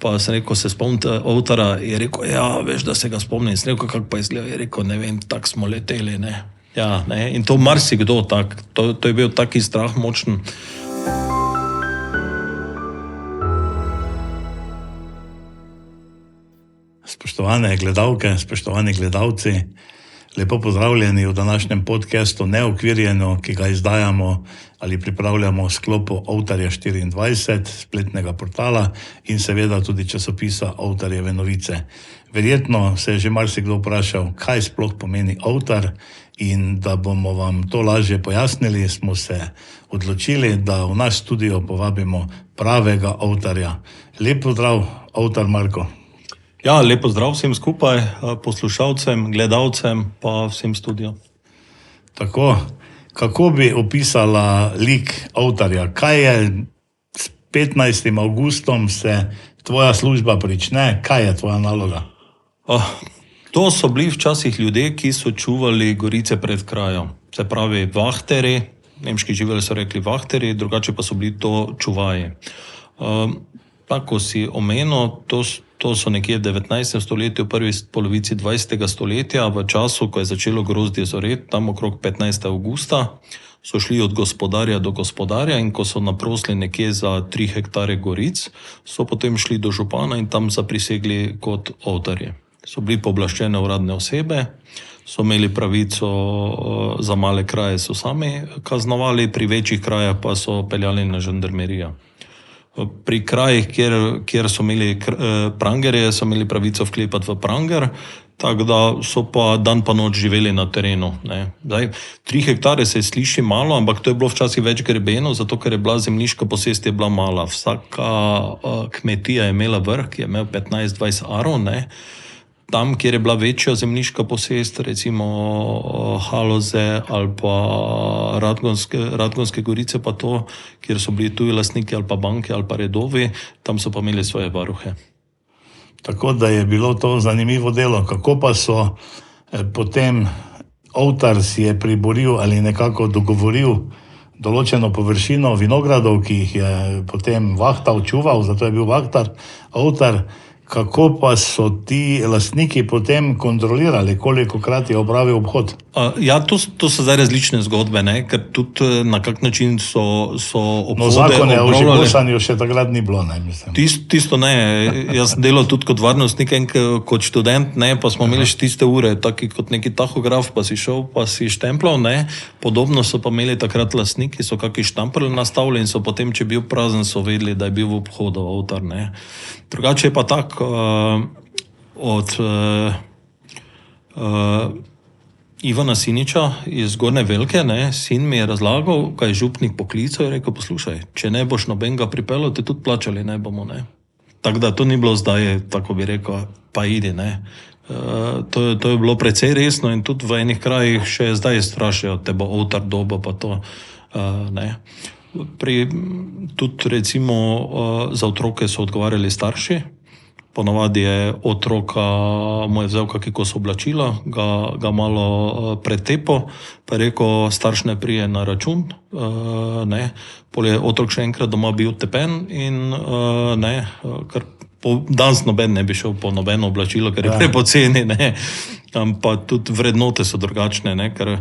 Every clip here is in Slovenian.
Pa sem rekel, se spomnite avtora, je rekel, ja, veš, da se ga spomnim. Sem rekel, kako pa izgleda, je rekel, ne vem, tako smo leteli, ne. Ja, ne, in to marsikdo tak, to je bil taki strah močen. Spoštovane gledalke, spoštovani gledalci, lepo pozdravljeni v današnjem podcastu Neokvirjeno, ki ga izdajamo ali pripravljamo v sklopu Avtarja 24, spletnega portala in seveda tudi časopisa Avtarjeve novice. Verjetno se je že marsikdo vprašal, kaj sploh pomeni avtar, in da bomo vam to lažje pojasnili, smo se odločili, da v naš studio povabimo pravega avtarja. Lep pozdrav, avtar Marko. Ja, lepo zdrav vsem skupaj, poslušalcem, gledalcem, pa vsem studiom. Tako, kako bi opisala lik avtarja? Kaj je s 15. avgustom se tvoja služba prične? Kaj je tvoja naloga? To so bili včasih ljudje, ki so čuvali gorice pred krajem. Se pravi vahteri, nemški živeli so rekli vahteri, drugače pa so bili to čuvaji. Tako si omenil, to so nekje v 19. stoletju, v prvi polovici 20. stoletja, v času, ko je začelo grozdje zoreti, tam okrog 15. avgusta, so šli od gospodarja do gospodarja in ko so naprosili nekje za 3 hektare goric, so potem šli do župana in tam zaprisegli kot avtarji. So bili pooblaščene uradne osebe, so imeli pravico, za male kraje so sami kaznovali, pri večjih krajah pa so peljali na žandarmerijo. Pri krajih, kjer so imeli prangerje, so imeli pravico vklepati v pranger, tako da so pa dan pa noč živeli na terenu. Ne. Zdaj, 3 hektare se sliši malo, ampak to je bilo včasih več grebenov, zato ker je bila zemljiška posest je bila mala. Vsaka kmetija je imela vrh, ki je imel 15-20 arov, ne. Tam, kjer je bila večja zemljiška posest, recimo Haloze ali pa Radgonske gorice, pa to, kjer so bili tuji lastniki ali pa banke ali pa redovi, tam so pa imeli svoje varuhe. Tako da je bilo to zanimivo delo. Kako pa so potem avtar si je priboril ali nekako dogovoril določeno površino vinogradov, ki jih je potem vahtal, čuval, zato je bil vahtar, avtar. Kako pa so ti lastniki potem kontrolirali, kolikokrat je opravil obhod? Ja, to so zdaj različne zgodbe, ne? Ker tudi na kak način so obhode No, zakone o žigosanju še takrat ni bilo, ne, mislim. Tisto ne, jaz sem delal tudi kot varnostnik, kot študent, ne, pa smo imeli še tiste ure, taki kot neki tahograf, pa si šel, pa si štempljal, ne. Podobno so pa imeli takrat lastniki, so kaki štamprli nastavili in so potem, če bil prazen, so vedeli, da je bil v obhodu avtar, ne. Drugače je pa tak, od Ivana Siniča iz Zgornje Velke, ne, sin mi je razlagal, kaj je župnik poklical, je rekel, poslušaj, če ne boš nobenega pripeljal, te tudi plačali ne bomo, ne. Tako da to ni bilo zdaj, tako bi rekel, pa idi, ne. To je bilo precej resno in tudi v enih krajih še zdaj strašijo, te bo avtar dobo, pa to, ne. Tudi recimo za otroke so odgovarjali starši, ponavadi je otroka mu je vzel kakšen kos oblačila, ga malo pretepo, pa je rekel, starš ne prije na račun, ne, pol je otrok še enkrat doma bil tepen in ne, ker danes noben ne bi šel po nobeno oblačilo, ker je prepoceni, ne, ampak tudi vrednote so drugačne, ne, ker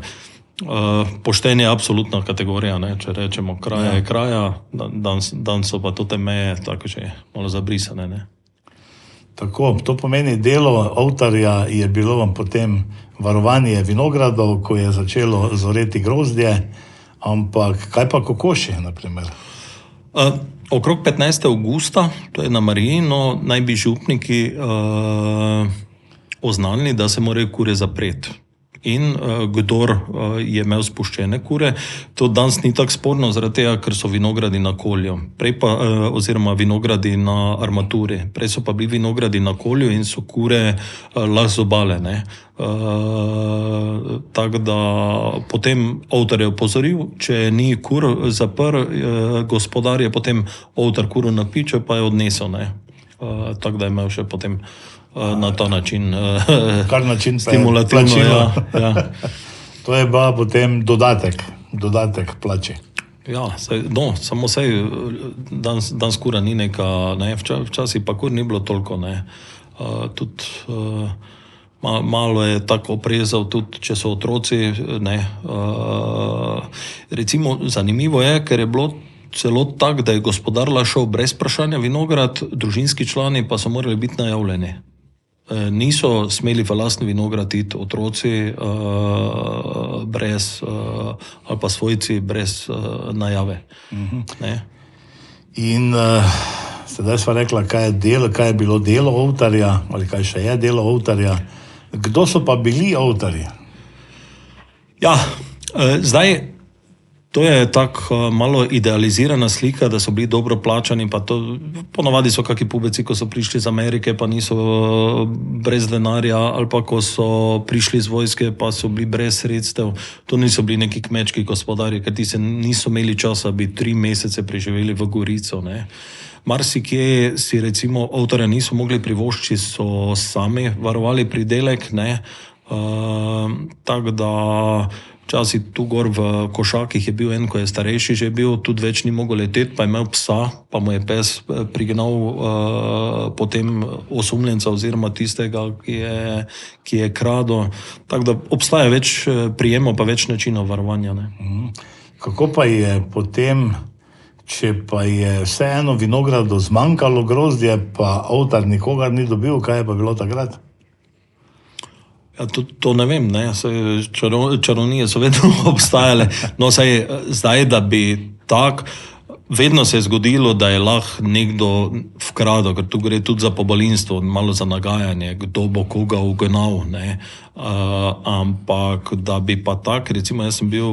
poštenje je absolutna kategorija, ne, če rečemo, kraja je kraja, dan so pa te meje tako že malo zabrisane, ne. Tako, to pomeni delo avtarja je bilo vam potem varovanje vinogradov, ko je začelo zoreti grozdje, ampak kaj pa kokoši, na primer? Okrog 15. avgusta, to je na Marijino, naj bi župniki oznanili, da se morajo kure zapreti. In kdor je imel spuščene kure, to danes ni tako sporno, zaradi tega, ker so vinogradi na kolju. Prej pa, oziroma vinogradi na armaturi. Prej so pa bili vinogradi na kolju in so kure lahko zobale, ne. Tako da potem avtar je opozoril, če ni kur zapr, gospodar je potem avtar kuro napičil, pa je odnesel, ne. Tako da je imel še potem na ta način stimulativno. Ja. To je pa potem dodatek plači. Ja, samo dan skura ni neka, ne, včasih pa kur ni bilo toliko, ne. Tudi malo je tako oprezal, tudi če so otroci, ne. Recimo, zanimivo je, ker je bilo celo tako, da je gospodar šel brez vprašanja vinograd, družinski člani pa so morali biti najavljeni. Niso smeli v lastni vinograd iti otroci brez, ali pa svojci brez najave. Ne? In sedaj sva rekla, kaj je bilo delo ovtarja, ali kaj še je delo ovtarja. Kdo so pa bili ovtarji? Ja, zdaj, to je tako malo idealizirana slika, da so bili dobro plačani, pa to ponavadi so kakšni pubeci, ko so prišli iz Amerike, pa niso brez denarja, ali pa ko so prišli iz vojske, pa so bili brez sredstev. To niso bili neki kmečki gospodarji, ker ti se niso imeli časa, bi 3 mesece preživeli v Gorico, ne. Marsikje si recimo ovtarja niso mogli privoščiti, so sami varovali pridelek, ne. Tako da včasih tu gor v Košakih je bil en, ko je starejši že bil, tudi več ni mogel leteti, pa je imel psa, pa mu je pes prignal potem osumljenca oziroma tistega, ki je kradel. Tako da obstaja več prijemov, pa več načinov varovanja, ne. Kako pa je potem, če pa je vseeno vinogradu zmanjkalo grozdje, pa ovtar nikogar ni dobil, kaj je pa bilo takrat? Ja, to ne vem, ne. Čarovnije so vedno obstajale. No, zdaj, da bi tako, vedno se je zgodilo, da je lahko nekdo vkradel, ker tu gre tudi za pobalinstvo, malo za nagajanje, kdo bo koga ugnal, ne. Ampak, da bi pa tako, recimo jaz sem bil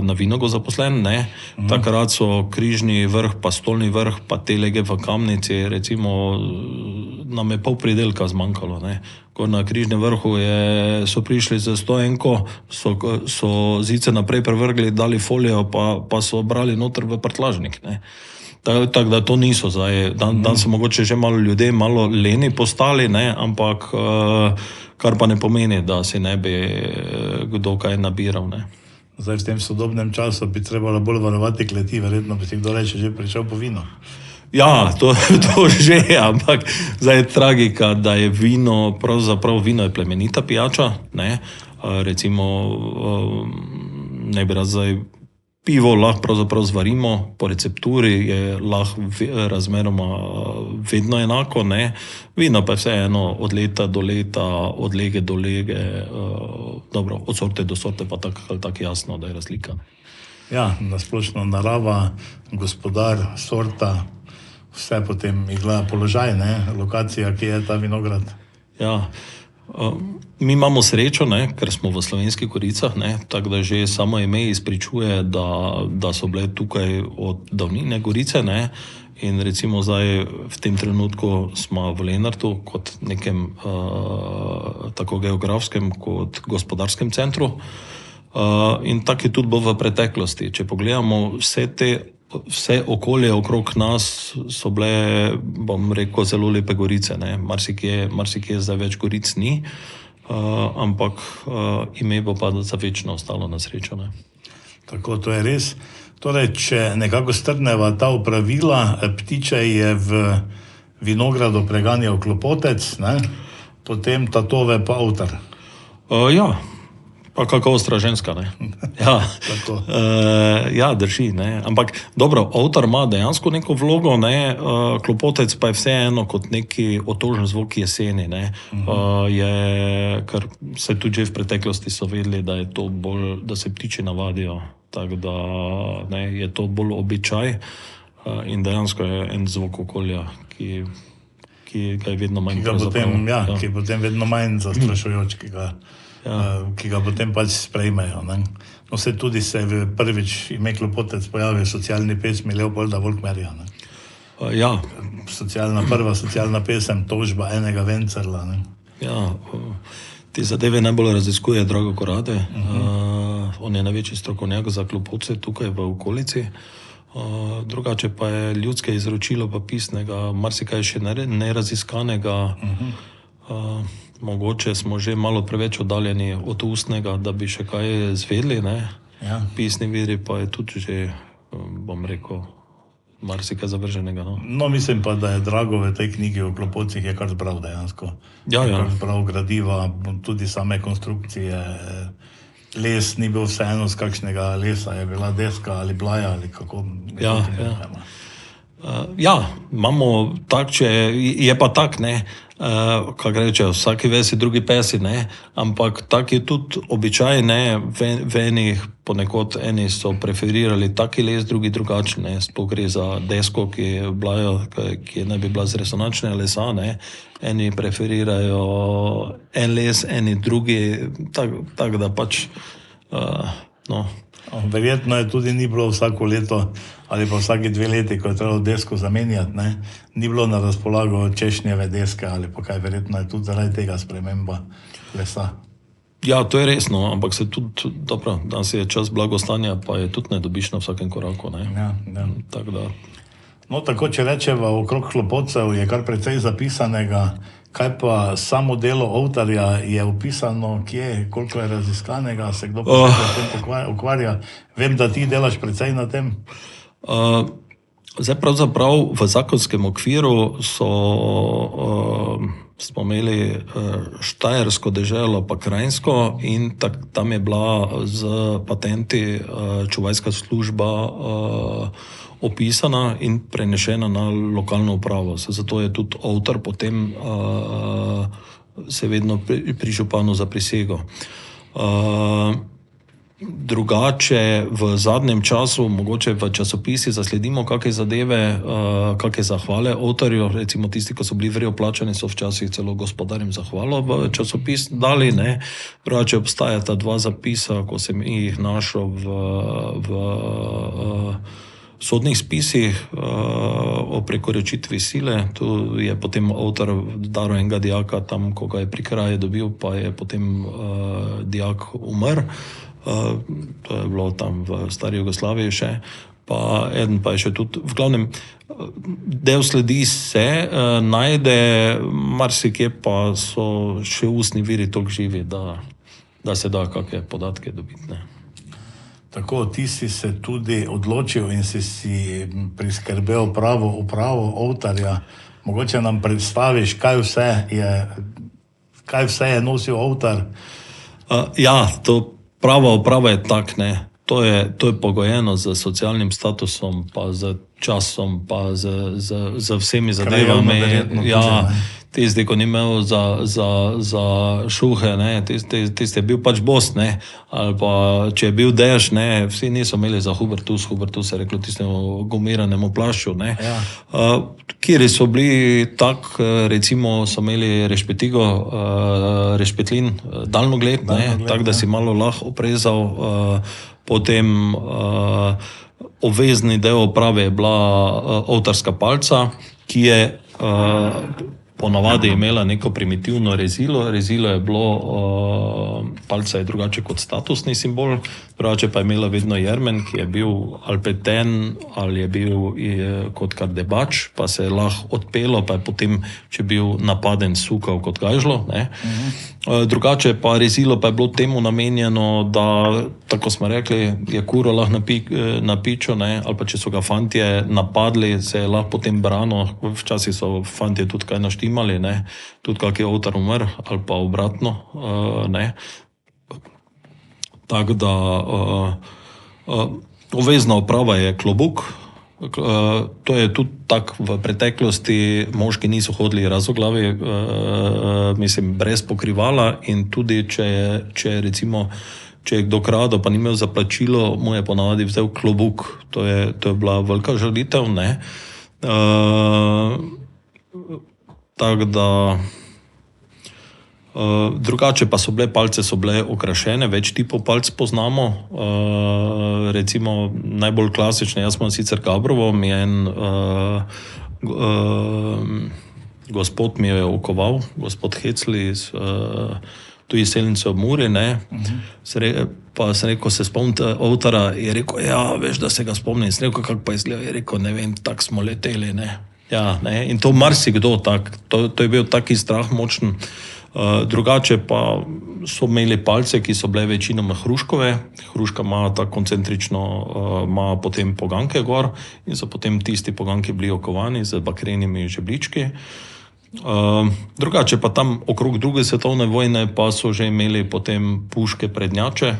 na Vinogu zaposlen, ne. Takrat so Križni vrh, pa Stolni vrh, pa te lege v Kamnici, recimo, nam je pol pridelka zmanjkalo, ne. Ko na Križnem vrhu so prišli z 101, so zice naprej prevrgli, dali folijo, pa so brali noter v prtlažnik, ne. Tako da to niso zdaj. Dan so mogoče že malo ljudje, malo leni postali, ne, ampak kar pa ne pomeni, da si ne bi kdo kaj nabiral, ne. Zdaj v tem sodobnem času bi trebalo bolj varovati kleti, verjetno bi si kdo reče že prišel po vino. Ja, to že, ampak zdaj je tragika, da je vino, pravzaprav vino je plemenita pijača, ne. Recimo, ne bi rad zdaj, pivo lahko pravzaprav zvarimo, po recepturi je lahko razmeroma vedno enako, ne. Vino pa je vseeno od leta do leta, od lege do lege, dobro, od sorte do sorte pa tako jasno, da je razlika. Ja, nasplošno narava, gospodar, sorta, vse potem igra položaj, ne, lokacija, ki je ta vinograd. Ja, mi imamo srečo, ne, ker smo v Slovenskih Goricah, ne, tako da že samo ime izpričuje, da so bile tukaj od davnine Gorice, ne, in recimo zdaj v tem trenutku smo v Lenartu kot nekem tako geografskem kot gospodarskem centru. In tako je tudi bilo v preteklosti. Če pogledamo vse okolje okrog nas so bile, bom rekel, zelo lepe gorice, ne. Marsikje zdaj več goric ni, ampak ime bo pa za večno ostalo na srečo, ne. Tako, to je res. Torej, če nekako strneva ta opravila, ptiče je v vinogradu preganjal klopotec, ne, potem tatove pa ovtar. Ja. Pa kako ostra ženska, ne. Ja, ja, drži, ne. Ampak dobro, ovtar ima dejansko neko vlogo, ne, klopotec pa je vseeno kot neki otožen zvok jeseni, ne. Ker se tudi že v preteklosti so vedeli, da je to bolj, da se ptiči navadijo, tako da, ne, je to bolj običaj in dejansko je en zvok okolja, ki ga je vedno manj pravzaprav. Ki je potem vedno manj zastrašujoč, ki ga potem pač sprejmejo, ne. No, se tudi se prvič ime klopotec pojavi v socialni pesmi Leopolda Volkmerja, ne. Ja. Prva socialna pesem, Tožba enega Vencerla, ne. Ja, te zadeve najbolj raziskuje Drago Korade. On je največji strokovnjak za klopotce tukaj v okolici. Drugače pa je ljudske izročilo pa pisnega, marsikaj še neraziskanega. Mogoče smo že malo preveč oddaljeni od ustnega, da bi še kaj zvedeli, ne. Ja. Pisni viri pa je tudi že bom rekel, marsikaj zavrženega. No. No, mislim pa, da je Drago v tej knjigi o klopocih je kar zbral dejansko. Ja, Je ja. kar zbral gradiva, tudi same konstrukcije. Les ni bil vseeno z kakšnega lesa, je bila deska ali blaja ali kako. Ja, ja. Ja, imamo tak, je pa tak, ne, kako rečejo, vsaki ves je drugi pesi, ne, ampak tak je tudi običaj, ne, v enih, ponekod eni so preferirali taki les, drugi drugačen, ne, sploh gre za desko, ki je blajo, ki naj bi bila z resonančnega lesa, ne, eni preferirajo en les, eni drugi, tak da pač, no. Verjetno je tudi ni bilo vsako leto ali pa vsake 2 leti, ko je trebalo desko zamenjati, ne? Ni bilo na razpolago češnjeve deske ali pa kaj, verjetno je tudi zaradi tega sprememba lesa. Ja, to je resno, ampak se tudi, dobro, danes je čas blagostanja, pa je tudi ne dobiš na vsakem koraku, ne. Ja. Tako da. No, tako če rečeva, okrog klopotcev je kar precej zapisanega. Kaj pa samo delo Ovtarja je opisano, kje, koliko je raziskanega, se kdo posebej s tem ukvarja? Vem, da ti delaš precej na tem. Zdaj pravzaprav v zakonskem okviru smo imeli Štajersko deželo pa Krajinsko in tam je bila z patenti čuvajska služba opisana in prenešena na lokalno upravo. Zato je tudi Ovtar potem se vedno pri županu zaprisegel. Drugače v zadnjem času, mogoče v časopisi zasledimo kakšne zadeve, kakšne zahvale Ovtarju, recimo tisti, ko so bili verjetno plačani, so včasih celo gospodarjem zahvalo v časopis dali, ne. Drugače obstajata 2 zapisa, ko sem jih našel v sodnih spisih o prekoračitvi sile. Tu je potem Ovtar daral enega dijaka tam, ko ga je pri kraji dobil, pa je potem dijak umrl. To je bilo tam v stari Jugoslaviji še. Pa eden pa je še tudi, v glavnem, del sledi se najde, marsikje pa so še ustni viri toliko živi, da se da kakšne podatke dobiti, ne. Tako, ti si se tudi odločil in si priskrbel pravo upravo Ovtarja. Mogoče nam predstaviš, kaj vse je nosil Ovtar? Ja, to prava uprava je tak, ne. To je pogojeno z socialnim statusom, pa z časom, pa z vsemi zadevami. Ja, tisti, ko ni imel za šuhe, ne, tisti je bil pač bos, ne, ali pa če je bil dež, ne, vsi niso imeli za hubertus se je reklo tistemu gumiranemu plašču, ne. Ja. Kjeri so bili tak, recimo so imeli rešpetlin, daljnogled, ne, tako da si malo lahko oprezal, potem obvezni del oprave je bila ovtarska palca, ki je ponavadi imela neko primitivno rezilo. Rezilo je bilo, palca je drugače kot statusni simbol, drugače pa je imela vedno jermen, ki je bil ali pleten, ali je bil kot kardebač, pa se je lahko odpelo, pa je potem, če bil napaden, sukal kot gajžlo, ne. Drugače pa rezilo pa je bilo temu namenjeno, da, tako smo rekli, je kuro lahko napičil, ne, ali pa če so ga fantje napadli, se je lahko potem brano, včasih so fantje tudi kaj naštimali, ne, tudi kak je Ovtar umrl, ali pa obratno, ne. Tako da obvezna oprava je klobuk. To je tudi tako v preteklosti, moški niso hodili razoglavi, mislim, brez pokrivala, in tudi če recimo, če je kdo kradel, pa ni imel za plačilo, mu je ponavadi vzel klobuk. To je bila velika žalitev, ne. Tako da drugače pa so bile palce okrašene, več tipov palc poznamo. Recimo najbolj klasične, jaz imam sicer Gabrovo, mi je en gospod mi je okoval, gospod Hecli iz tudi selnice ob Muri, ne. Pa sem rekel, se spomnite Ovtara, je rekel, ja, veš, da se ga spomnim. Sem rekel, kako pa izgleda, je rekel, ne vem, tako smo leteli, ne. Ja, ne, in to marsikdo tak, to je bil taki strah močen. Drugače pa so imeli palce, ki so bile večinoma hruškove. Hruška ima tako koncentrično, ima potem poganke gor in so potem tisti poganki bili okovani z bakrenimi žebljički. Drugače pa tam okrog druge svetovne vojne pa so že imeli potem puške prednjače,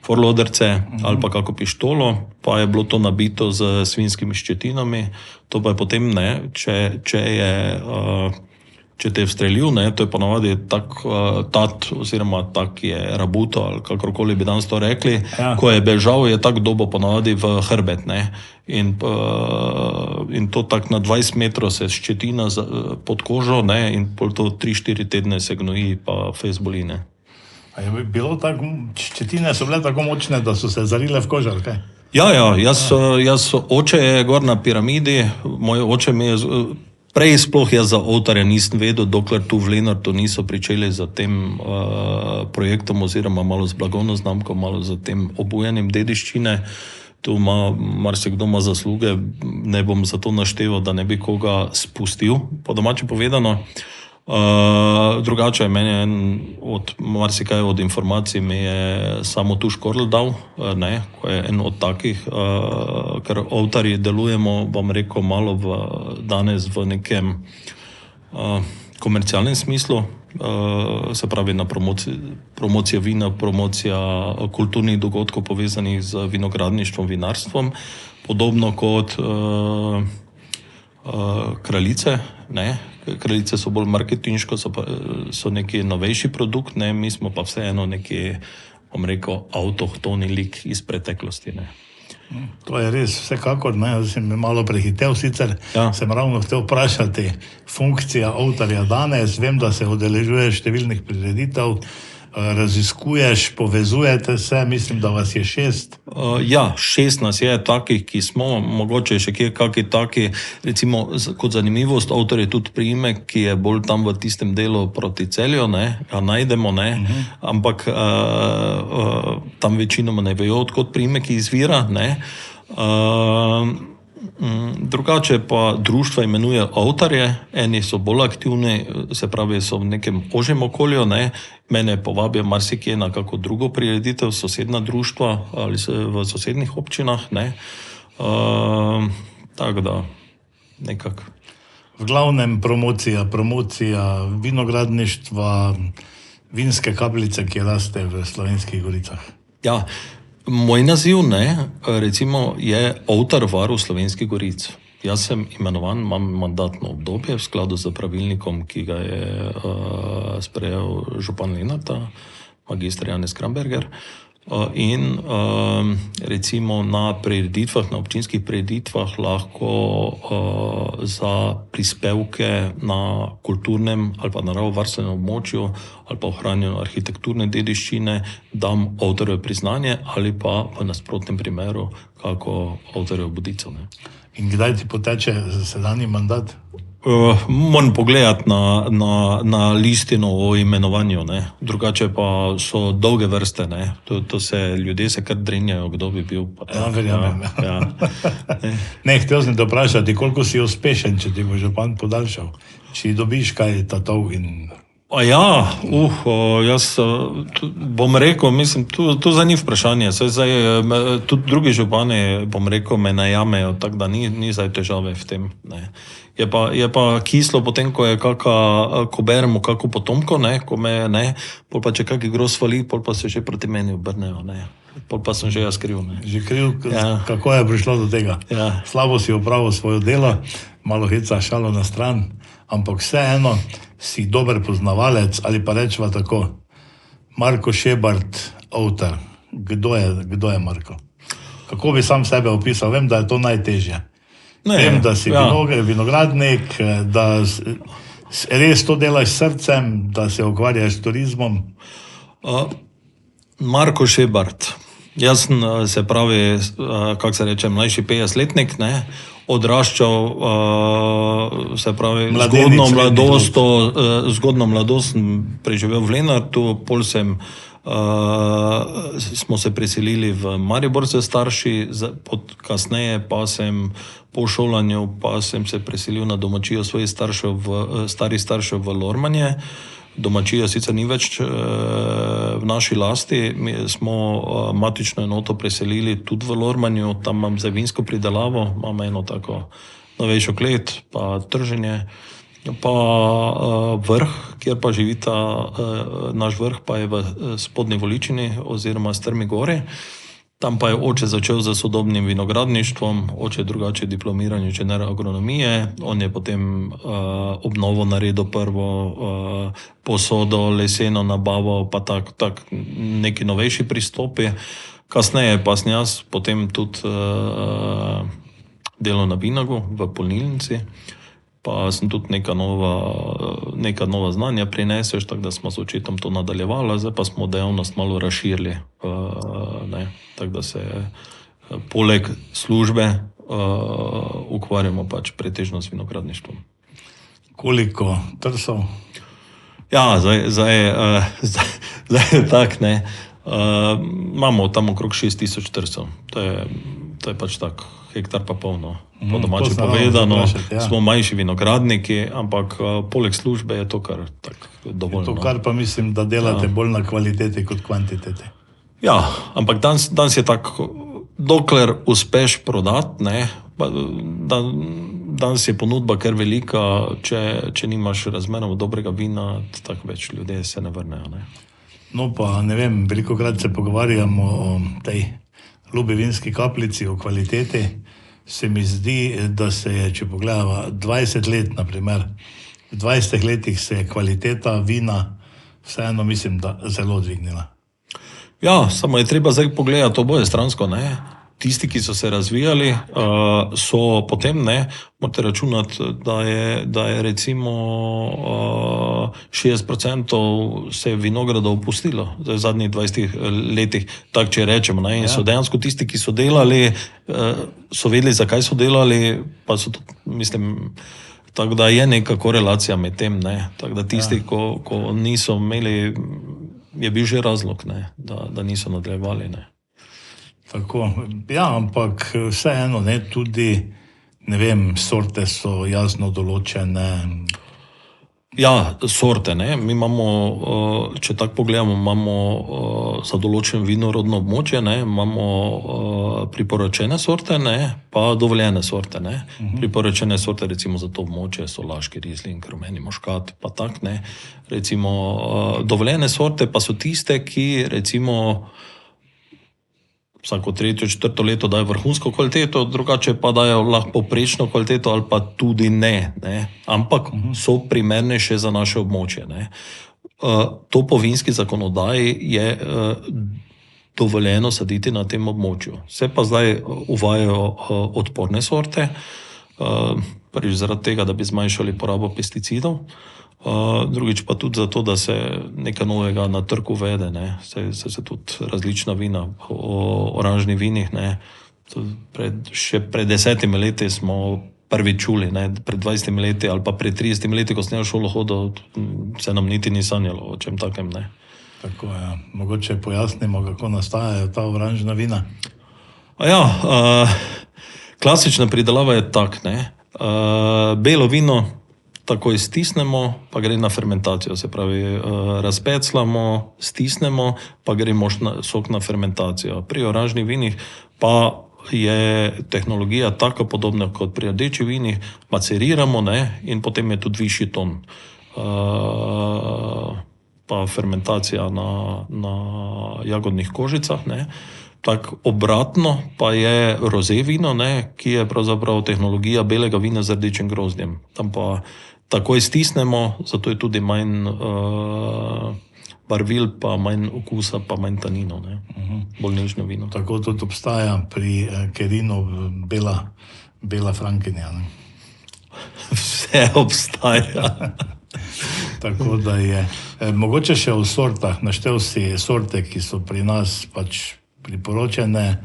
forloderce ali pa kako pištolo, pa je bilo to nabito z svinjskimi ščetinami. To pa je potem, ne, če te je vstrelil, ne, to je ponavadi tak tat oziroma tak je rabuto ali kakorkoli bi danes to rekli, ko je bežal, je tak dobo ponavadi v hrbet, ne. In to tak na 20 metrov se ščetina pod kožo, ne, in pol to 3-4 tedne se gnoji pa fejst boli, ne. A je bilo tako, ščetine so bile tako močne, da so se zarile v kožo, kaj? Ja, jaz oče je gor na piramidi, moj oče mi je, prej sploh jaz za oltarja nisem vedel, dokler tu v Lenartu niso pričeli za tem projektom oziroma malo z blagovno znamko, malo za tem obujanjem dediščine. Tu marsikdo ima zasluge, ne bom zato našteval, da ne bi koga spustil, po domače povedano. Drugače meni od marsikaj od informacij mi je samo tu Škorl dal, ne, ko je en od takih, ker oltarji delujemo, bom rekel, malo danes v nekem komercialnem smislu, se pravi na promocija vina, promocija kulturnih dogodkov povezanih z vinogradništvom, vinarstvom, podobno kot kraljice, ne. Kraljice so bolj marketinško, so neki novejši produkt, ne, mi smo pa vseeno neki, bom rekel, avtohtoni lik iz preteklosti, ne. To je res, vsekakor, ne, sem malo prehitev sicer, sem ravno hotel vprašati funkcija oltarja danes, vem, da se udeležuješ številnih prireditev, raziskuješ, povezujete se, mislim, da vas je 6. Ja, 6 nas je takih, ki smo, mogoče še kaki taki, recimo kot zanimivost, oltar je tudi priimek, ki je bolj tam v tistem delu proti Celju, ne, ga najdemo, ne, ampak tam večinoma ne vejo, odkot priimek izvira, ne. Drugače pa društva imenuje oltarje, eni so bolj aktivni, se pravi, so v nekem ožjem okolju, ne, mene povabijo marsikje na kako drugo prireditev, sosedna društva ali v sosednjih občinah, ne, tako da nekako. V glavnem promocija vinogradništva, vinske kapljice, ki raste v Slovenskih goricah. Ja, moj naziv, ne, recimo je oltar varuh Slovenskih goric. Jaz sem imenovan, imam mandatno obdobje v skladu z pravilnikom, ki ga je sprejel župan Lenarta, magister Janez Kramberger. In recimo na prireditvah, na občinskih prireditvah lahko za prispevke na kulturnem ali pa naravovarstvenem območju ali pa ohranjanju arhitekturne dediščine dam oltarjevo priznanje ali pa v nasprotnem primeru kako oltarjevo budico, ne. In kdaj ti poteče sedanji mandat? Moram pogledati na listino o imenovanju, ne. Drugače pa so dolge vrste, ne. To se, ljudje se kar drenjajo, kdo bi bil. Ja, verjamem. Ne, hotel sem te vprašati, koliko si uspešen, če ti bo župan podaljšal. Če dobiš kaj tatov in... Jaz bom rekel, mislim, tu za ni vprašanje. Tudi drugi župani, bom rekel, me najamejo, tako da ni zdaj težave v tem, ne. Je pa kislo potem, ko beremo kako potomko, ne, ko me, ne, pol pa če kaki gros fali, pol pa se že proti meni obrnejo, ne. Pol pa sem že jaz kriv, ne. Že kriv, kako je prišlo do tega. Ja. Slabo si opravil svojo delo, malo heca šalo na stran, ampak vseeno si dober poznavalec, ali pa rečeva tako, Marko Šebart, oltar. Kdo je Marko? Kako bi sam sebe opisal? Vem, da je to najtežje. Vem, da si vinogradnik, da res to delaš s srcem, da se ukvarjaš s turizmom. Marko Šebart. Jaz sem, se pravi, kako se reče, mlajši 50-letnik, ne, odraščal, se pravi, zgodno mladost sem preživel v Lenartu, pol smo se preselili v Maribor s starši, kasneje pa sem po šolanju pa sem se preselil na domačijo svojih starih staršev v Lormanje. domačija sicer ni več v naši lasti, mi smo matično enoto preselili tudi v Lormanju, tam imam za vinsko pridelavo, imam eno tako novejšo klet, pa trženje, pa vrh, kjer pa živita, naš vrh pa je v Spodnji Voličini oziroma Strmi gori. Tam pa je oče začel z sodobnim vinogradništvom, oče je drugače diplomiran inženir agronomije, on je potem obnovo naredil prvo, posodo, leseno nabavo, pa tak neki novejši pristopi. Kasneje pa sem jaz potem tudi delal na Vinagu v polnilnici, pa sem tudi neka nova znanja prinesel, tako da smo z očetom to nadaljevali, zdaj pa smo dejavnost malo razširili, tako da se poleg službe ukvarjamo pač pretežno z vinogradništvom. Koliko trsov? Ja, zdaj je tak, ne. Imamo tam okrog 6000 trsov, to je pač tak, hektar pa polno. Po domače povedano, smo manjši vinogradniki, ampak poleg službe je to kar tak dovolj. To kar pa mislim, da delate bolj na kvaliteti kot kvantiteti. Ja, ampak danes je tako, dokler uspeš prodati, ne, danes je ponudba kar velika, če nimaš razmeroma dobrega vina, tako več ljudje se ne vrnejo, ne. No pa, ne vem, velikokrat se pogovarjamo o tej ljubi vinski kapljici, o kvaliteti. Se mi zdi, da se je, če pogledava 20 let, naprimer, v 20 letih se je kvaliteta vina vseeno, mislim, da zelo dvignila. Ja, samo je treba zdaj pogledati oboje stransko, ne. Tisti, ki so se razvijali, so potem, ne, morate računati, da je recimo 60% se vinogradov opustilo v zadnjih 20 letih, tako če rečemo, ne, in so dejansko tisti, ki so delali, so vedeli, zakaj so delali, pa so tudi, mislim, tako da je neka korelacija med tem, ne, tako da tisti, ko niso imeli, je bil že razlog, ne, da niso nadaljevali, ne. Tako, ja, ampak vseeno, ne, tudi, ne vem, sorte so jasno določene. Ja, sorte, ne, mi imamo, če tako pogledamo, imamo za določen vinorodno območje, ne, imamo priporočene sorte, ne, pa dovoljene sorte, ne. Priporočene sorte recimo za to območje so laški rizling, rumeni muškat, pa tak, ne. Recimo dovoljene sorte pa so tiste, ki recimo vsako 3., 4. leto dajo vrhunsko kvaliteto, drugače pa dajo lahko povprečno kvaliteto ali pa tudi ne, ampak so primernejše za naše območje, ne. To po vinski zakonodaji je dovoljeno saditi na tem območju. Se pa zdaj uvajajo odporne sorte, prvič zaradi tega, da bi zmanjšali porabo pesticidov, drugič pa tudi zato, da se nekaj novega na trgu uvede, ne. Se tudi različna vina, o oranžnih vinih, ne. Še pred 10 leti smo prvič čuli, ne, pred 20 leti ali pa pred 30 leti, ko sem v šolo hodil, se nam niti ni sanjalo o čem takem, ne. Tako, ja. Mogoče pojasnimo, kako nastajajo ta oranžna vina. Klasična pridelava je tak, ne. Belo vino takoj stisnemo, pa gre na fermentacijo, se pravi, razpecljamo, stisnemo, pa gre sok na fermentacijo. Pri oranžnih vinih pa je tehnologija tako podobna kot pri rdečih vinih, maceriramo, ne, in potem je tudi višji ton. Pa fermentacija na jagodnih kožicah, ne. Tako obratno pa je roze vino, ne, ki je pravzaprav tehnologija belega vina z rdečim grozdjem. Tam pa takoj stisnemo, zato je tudi manj barvil, pa manj okusa, pa manj taninov, ne. Bolj nežno vino. Tako tudi obstaja pri Kerinu bela frankinja, ne. Vse obstaja. Tako da je. Mogoče še o sortah, naštel si sorte, ki so pri nas pač priporočene,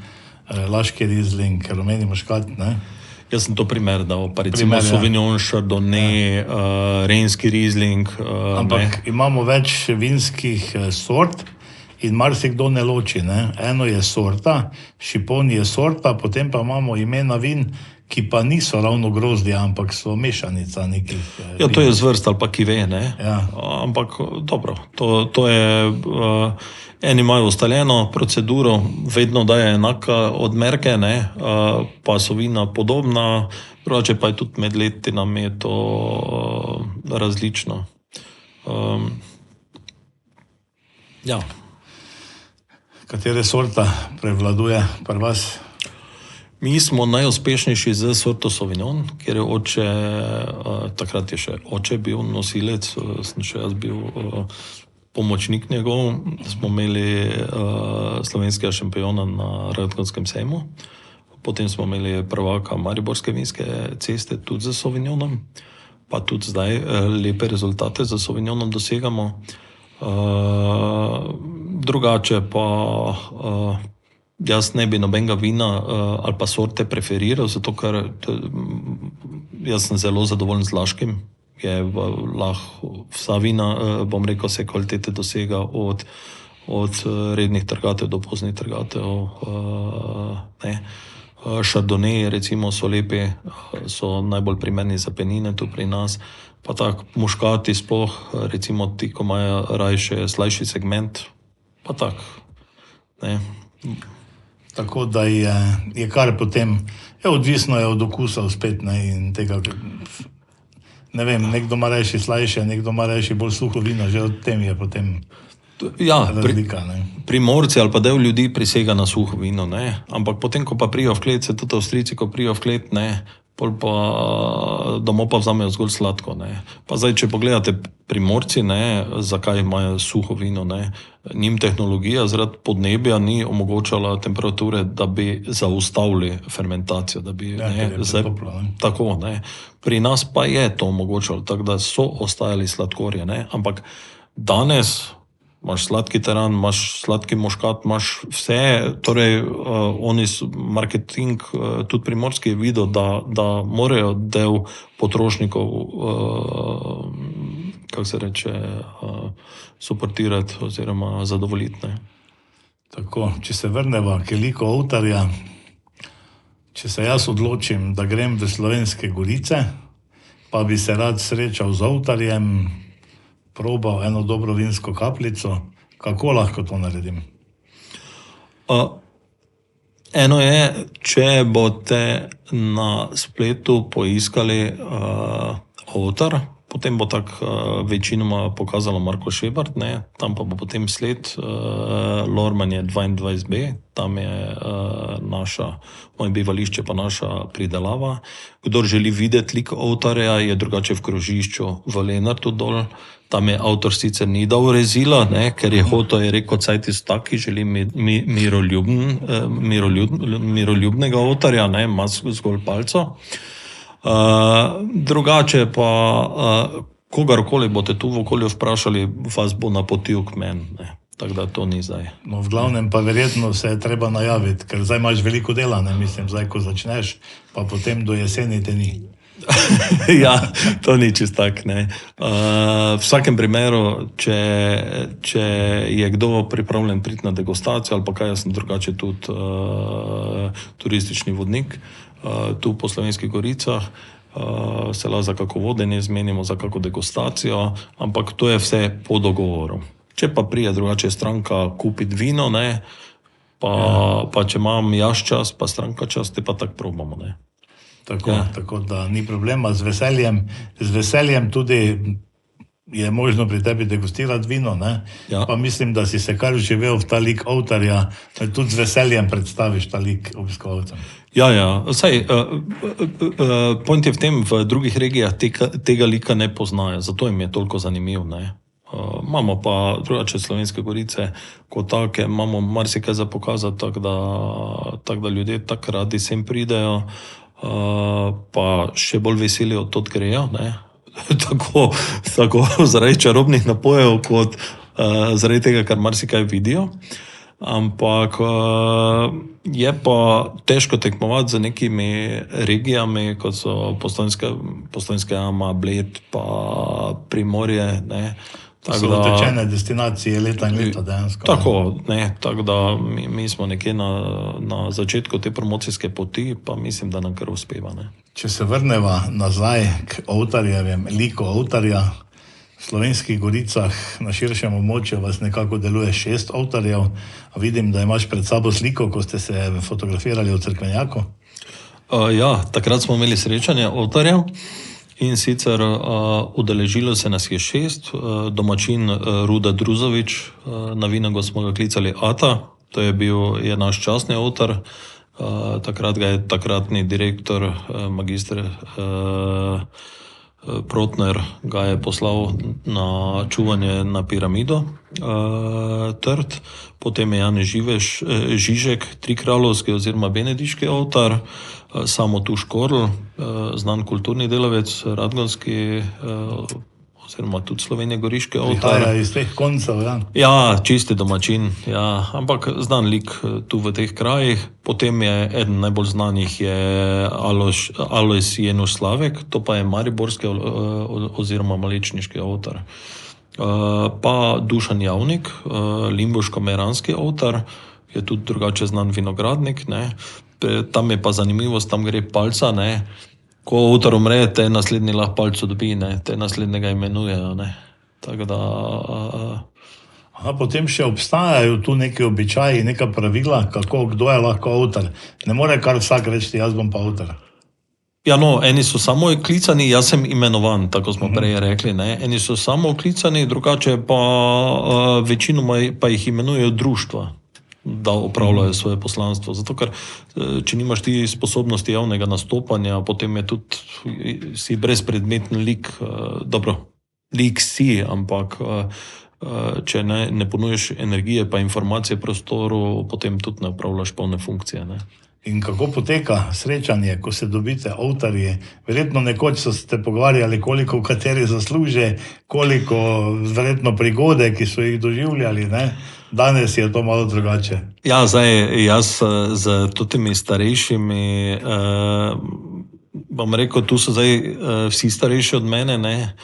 laški rizling, rumeni muškat, ne? Jaz sem to primer dal, pa recimo Sauvignon, Chardonnay, renski rizling. Ampak imamo več vinskih sort in marsikdo ne loči, ne? Eno je sorta, šipon je sorta, potem pa imamo imena vin, ki pa niso ravno grozdja, ampak so mešanica nekih. Ja, to je zvrst ali pa kive, ne? Ja. Ampak dobro, to je, eni imajo ustaljeno proceduro, vedno daje enaka odmerke, ne? Pa so vina podobna, drugače pa je tudi med letinami je to različno. Ja. Katere sorta prevladuje pri vas? Mi smo najuspešnejši z sorto Sauvignon, ker je oče, takrat je še oče bil nosilec, sem še jaz bil pomočnik njegov. Smo imeli slovenskega šampiona na Radgonskem sejmu, potem smo imeli prvaka Mariborske vinske ceste tudi z Sauvignonom, pa tudi zdaj lepe rezultate z Sauvignonom dosegamo. Drugače pa jaz ne bi nobenega vina ali pa sorte preferiral, zato ker jaz sem zelo zadovoljen z Laškim. Je lahko vsa vina, bom rekel, vse kvalitete dosega od rednih trgatev do poznih trgatev. Chardonnay recimo so lepi, so najbolj primerni za penine tu pri nas. Pa tako muškati sploh, recimo ti, ko imajo rajše slajši segment, pa tako, ne. Tako da je kar potem, odvisno je od okusa spet, ne, in tega, ne vem, nekdo ima rajši slajše, nekdo ima rajši bolj suho vino, že od tem je potem razlika, ne. Primorci ali pa del ljudi prisega na suho vino, ne, ampak potem, ko pa prijo v klet, se tudi Avstrijci, ko prijo v klet, ne, pol pa domov pa vzamejo zgolj sladko, ne. Pa zdaj, če pogledate Primorci, ne, zakaj imajo suho vino, ne, njim tehnologija zaradi podnebja ni omogočala temperature, da bi zaustavili fermentacijo, da bi, ne, pretoplo, ne. tako, ne. Pri nas pa je to omogočalo, tako da so ostajali sladkorje, ne, ampak danes imaš sladki teran, imaš sladki muškat, imaš vse, torej oni marketing, tudi primorski je videl, da morajo del potrošnikov, kako se reče, suportirati oziroma zadovoljiti, ne. Tako, če se vrneva k liku Ovtarja, če se jaz odločim, da grem v Slovenske Gorice, pa bi se rad srečal z Ovtarjem, probal eno dobro vinsko kapljico, kako lahko to naredim? Eno je, če boste na spletu poiskali Ovtar, potem bo tako večinoma pokazalo Marko Šebart, ne, tam pa bo potem sled Lorman je 22B, tam je moje bivališče pa naša pridelava. Kdor želi videti lik Ovtarja, je drugače v krožišču v Lenartu dol. Tam je avtor sicer ni dal rezila, ne, ker je hotel, je rekel, cajti so taki, želi miroljubnega Ovtarja, ne, ima zgolj palco. Drugače pa, kogarkoli boste tu v okolju vprašali, vas bo napotil k meni, ne. Tako da to ni zdaj. No, v glavnem pa verjetno se je treba najaviti, ker zdaj imaš veliko dela, ne, mislim, zdaj, ko začneš, pa potem do jeseni te ni. Ja, to ni čist tak, ne. V vsakem primeru, če je kdo pripravljen priti na degustacijo, ali pa kaj, jaz sem drugače tudi turistični vodnik, tu po Slovenskih Goricah, se lahko za kako vodenje zmenimo, za kako degustacijo, ampak to je vse po dogovoru. Če pa prije drugače stranka kupiti vino, ne, pa če imam jaz čas, pa stranka čas, te pa tako probamo, ne. Tako da ni problema, z veseljem tudi je možno pri tebi degustirati vino, ne? Ja. Pa mislim, da si se kar vživel v ta lik Ovtarja, tudi z veseljem predstaviš ta lik obiskovalcem. Ja, saj, point je v tem, v drugih regijah tega lika ne poznajo, zato jim je toliko zanimiv, ne. Imamo pa drugače Slovenske Gorice, kot take, imamo marsikaj za pokazati, tako da ljudje tako radi sem pridejo, pa še bolj veseli od tod grejo, ne. Tako zaradi čarobnih napojev, kot zaradi tega, kar marsikaj vidijo. Ampak je pa težko tekmovati z nekimi regijami, kot so Postojnska jama, Bled pa Primorje, ne. To so utečene destinacije leta in leta dejansko. Tako da mi smo nekje na začetku te promocijske poti, pa mislim, da nam kar uspeva. Ne. Če se vrneva nazaj k Ovtarjevem, liku Ovtarja, v Slovenskih Goricah na širšem območju vas nekako deluje 6 Ovtarjev. Vidim, da imaš pred sabo sliko, ko ste se fotografirali v Cerkvenjaku. Ja, takrat smo imeli srečanje Ovtarjev. In sicer udeležilo se nas je 6, domačin Ruda Druzovič, na Vinago smo ga klicali Ata, to je naš častni Ovtar, takrat ga je takratni direktor, magister Protner, ga je poslal na čuvanje na piramido Trt, potem je Janez Žižek, Trikralovski oziroma Benediški Ovtar, Samo Tuš Korl, znan kulturni delavec, radgonski oziroma tudi Slovenije Goriški Ovtar. Prihaja iz teh koncev, ja. Ja, čisti domačin, ja, ampak znan lik tu v teh krajih. Potem je eden najbolj znanih je Alojz Jenuš Slavek, to pa je mariborski oziroma malečniški Ovtar. Pa Dušan Javnik, limbuško-meranski Ovtar, je tudi drugače znan vinogradnik, ne. Tam je pa zanimivost, tam gre palca, ne. Ko Ovtar umre, te naslednji lahko palco dobi, ne. Te naslednjega imenujejo, ne. Tako da... Potem še obstajajo tu neki običaji, neka pravila, kdo je lahko Ovtar. Ne more kar vsak reči, jaz bom pa Ovtar. Ja, no, eni so samo klicani, jaz sem imenovan, tako smo prej rekli, ne. Eni so samo klicani, drugače pa večinoma pa jih imenujejo društva, da opravljajo svoje poslanstvo. Zato, ker če nimaš ti sposobnosti javnega nastopanja, potem je tudi si brezpredmeten lik, dobro, lik si, ampak če ne ponuješ energije pa informacije prostoru, potem tudi ne opravljaš polne funkcije, ne. In kako poteka srečanje, ko se dobite Ovtarji? Verjetno nekoč so se pogovarjali, koliko kateri zasluže, koliko verjetno prigode, ki so jih doživljali, ne? Danes je to malo drugače. Ja, zdaj jaz z temi starejšimi, bom rekel, tu so zdaj vsi starejši od mene, ne?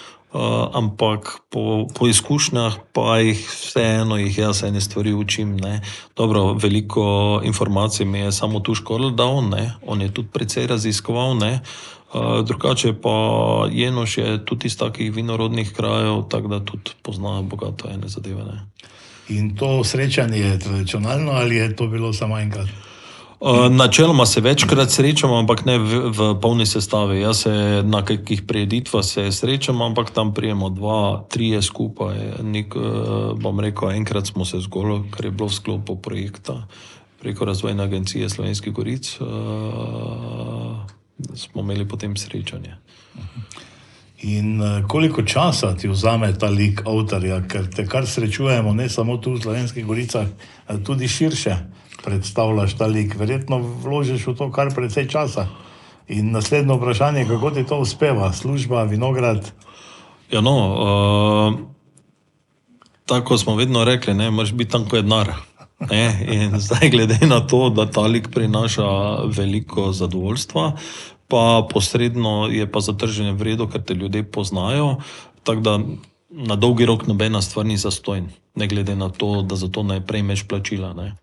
Ampak po izkušnjah pa vseeno jaz ene stvari učim, ne. Dobro, veliko informacij mi je Samo Tuš Korl dal, ne. On je tudi precej raziskoval, ne. Drugače pa Jenoš je tudi iz takih vinorodnih krajev, tako da tudi pozna bogato ene zadeve, ne. In to srečanje je tradicionalno ali je to bilo samo enkrat? Načeloma se večkrat srečamo, ampak ne v polni sestavi. Jaz se na kakih prireditvah se srečam, ampak tam prijemo 2, 3 skupaj. Bom rekel, enkrat smo se zgolj, ker je bilo v sklopu projekta preko Razvojne agencije Slovenskih Goric, smo imeli potem srečanje. In koliko časa ti vzame ta lik Ovtarja, ker te kar srečujemo, ne samo tu v Slovenskih Goricah, tudi širše predstavljaš ta lik. Verjetno vložiš v to kar precej časa. In naslednje vprašanje, kako ti to uspeva? Služba, vinograd? Ja, no, tako smo vedno rekli, ne, moraš biti tam, ko je denar. In zdaj glede na to, da ta lik prinaša veliko zadovoljstva, pa posredno je pa za trženje v redu, ker te ljudje poznajo, tako da na dolgi rok nobena stvar ni zastonj, ne glede na to, da za to ne prejmeš plačila, ne.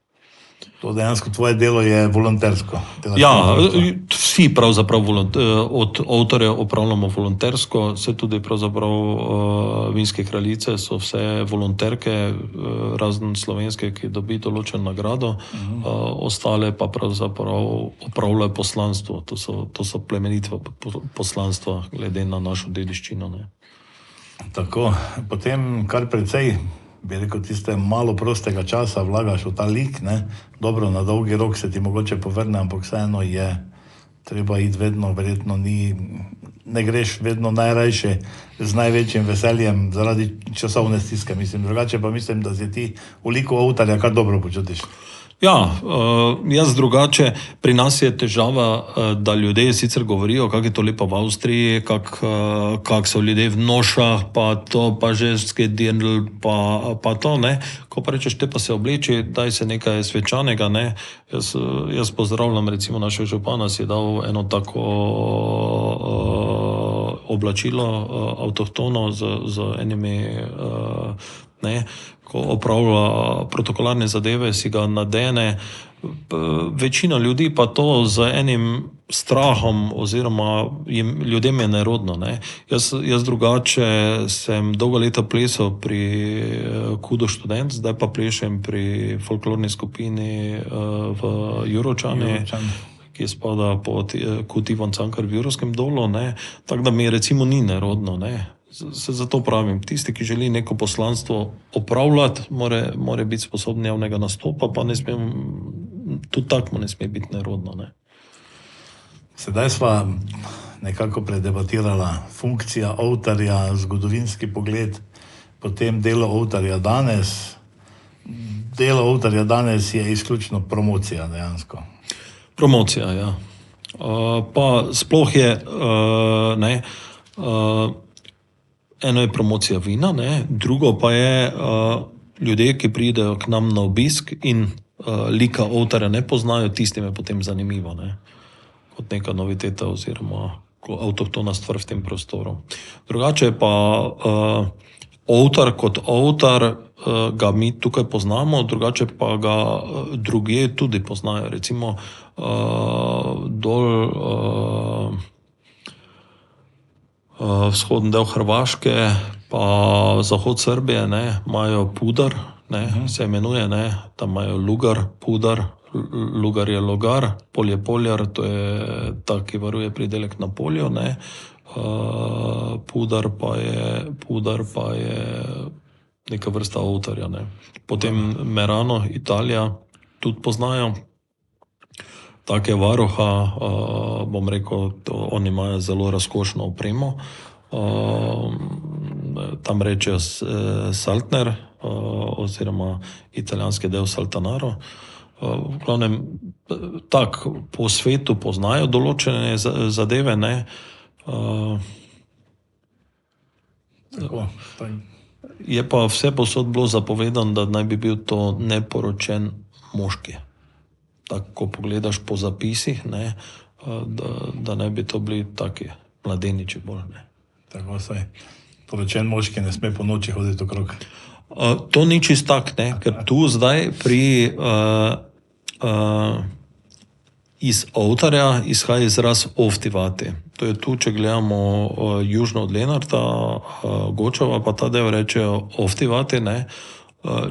To dejansko tvoje delo je volontersko? Ja, vsi pravzaprav od Ovtarjev opravljamo volontersko, vse tudi pravzaprav Vinske kraljice so vse volonterke, razen slovenske, ki dobi določeno nagrado, ostale pa pravzaprav opravljajo poslanstvo, to so plemenitva poslanstva glede na našo dediščino, ne. Tako, potem kar precej, bi rekel, tiste malo prostega časa vlagaš v ta lik, ne. Dobro, na dolgi rok se ti mogoče povrne, ampak vseeno je treba iti vedno, verjetno ne greš vedno najrajše z največjim veseljem zaradi časovne stiske, mislim. Drugače pa mislim, da se ti v liku Ovtarja kar dobro počutiš. Ja, jaz drugače, pri nas je težava, da ljudje sicer govorijo, kako je to lepo v Avstriji, kako so ljudje v nošah, pa to, pa ženske dirndl, pa to, ne. Ko pa rečeš, te pa se obleči, daj se nekaj svečanega, ne. Jaz pozdravljam recimo našega župana, si je dal eno tako oblačilo avtohtono z enimi, ko opravlja protokolarne zadeve, si ga nadene. Večina ljudi pa to z enim strahom oziroma ljudem je nerodno. Ne. Jaz drugače sem dolga leta plesal pri Kudo študent, zdaj pa plešem pri folklorni skupini v Juročani, ki spada pod Kut Ivan Cankar v Jurovskem dolu, ne. Tako da mi recimo ni nerodno. Ne. Zato pravim, tisti, ki želi neko poslanstvo opravljati, more biti sposobni javnega nastopa, pa ne smem, tudi tako mu ne sme biti nerodno. Ne. Sedaj sva nekako predebatirala funkcija avtarja, zgodovinski pogled, potem delo avtarja danes. Delo avtarja danes je izključno promocija dejansko. Promocija, ja. Pa sploh je, eno je promocija vina, ne, drugo pa je ljudje, ki pridejo k nam na obisk in lika avtarja ne poznajo, tistim je potem zanimivo, ne, kot neka noviteta oziroma avtohtona stvar v tem prostoru. Drugače pa avtar kot avtar ga mi tukaj poznamo, drugače pa ga drugje tudi poznajo. Recimo dol vzhodni del Hrvaške pa zahod Srbije, ne, imajo Pudar, ne, se imenuje, ne, tam imajo Lugar, Pudar, Lugar je logar, polje poljar, to je ta, ki varuje pridelek na polju, ne, Pudar pa je neka vrsta avtarja, ne. Potem Merano, Italija, tudi poznajo. Take varuha, bom rekel, oni imajo zelo razkošno opremo. Tam rečejo Saltner oziroma italijanski del Saltanaro. V glavnem, tako po svetu poznajo določene zadeve, ne. Je pa vse posod bilo zapovedano, da naj bi bil to neporočen moški. Tako, ko pogledaš po zapisih, ne, da naj bi to bili taki mladeniči bolj, ne. Tako saj. Poročen moški ne sme po noči hoditi okrog. To ni čist tak, ne, ker tu zdaj iz avtarja izhaja izraz oftivati. To je tu, če gledamo južno od Lenarta, Gočova, pa ta del rečejo oftivati, ne.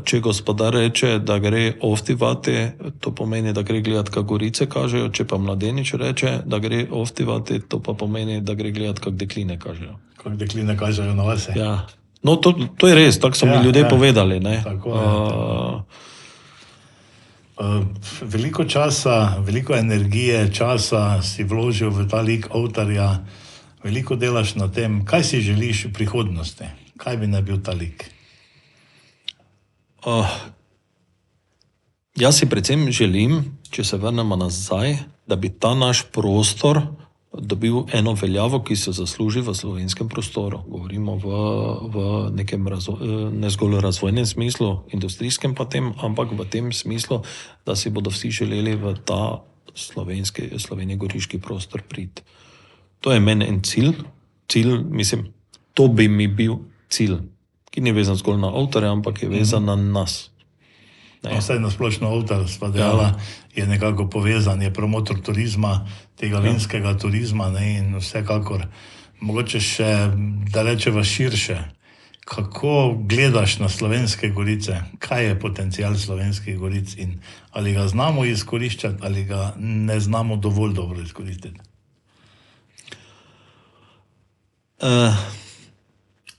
Če gospodar reče, da gre oftivati, to pomeni, da gre gledati, kak gorice kažejo, če pa mladenič reče, da gre oftivati, to pa pomeni, da gre gledati, kak dekline kažejo. Kak dekline kažejo na vase. Ja. No, to je res, tako so mi ljudje povedali, ne. Tako je. Veliko časa, veliko energije, časa si vložil v ta lik avtarja, veliko delaš na tem. Kaj si želiš v prihodnosti? Kaj bi naj bil ta lik? Jaz si predvsem želim, če se vrnemo nazaj, da bi ta naš prostor dobil eno veljavo, ki se zasluži v slovenskem prostoru. Govorimo v nekem ne zgolj razvojnem smislu, industrijskem pa tem, ampak v tem smislu, da si bodo vsi želeli v ta slovenjegoriški prostor priti. To je meni en cilj, mislim, to bi mi bil cilj, ki ni vezan zgolj na avtarja, ampak je vezan na nas. Vsaj na splošno avtar, sva dejala, je nekako povezan, je promotor turizma, tega vinskega turizma, ne, in vsekakor. Mogoče še, da rečeva širše, kako gledaš na Slovenske gorice? Kaj je potencial Slovenskih goric in ali ga znamo izkoriščati, ali ga ne znamo dovolj dobro izkoristiti?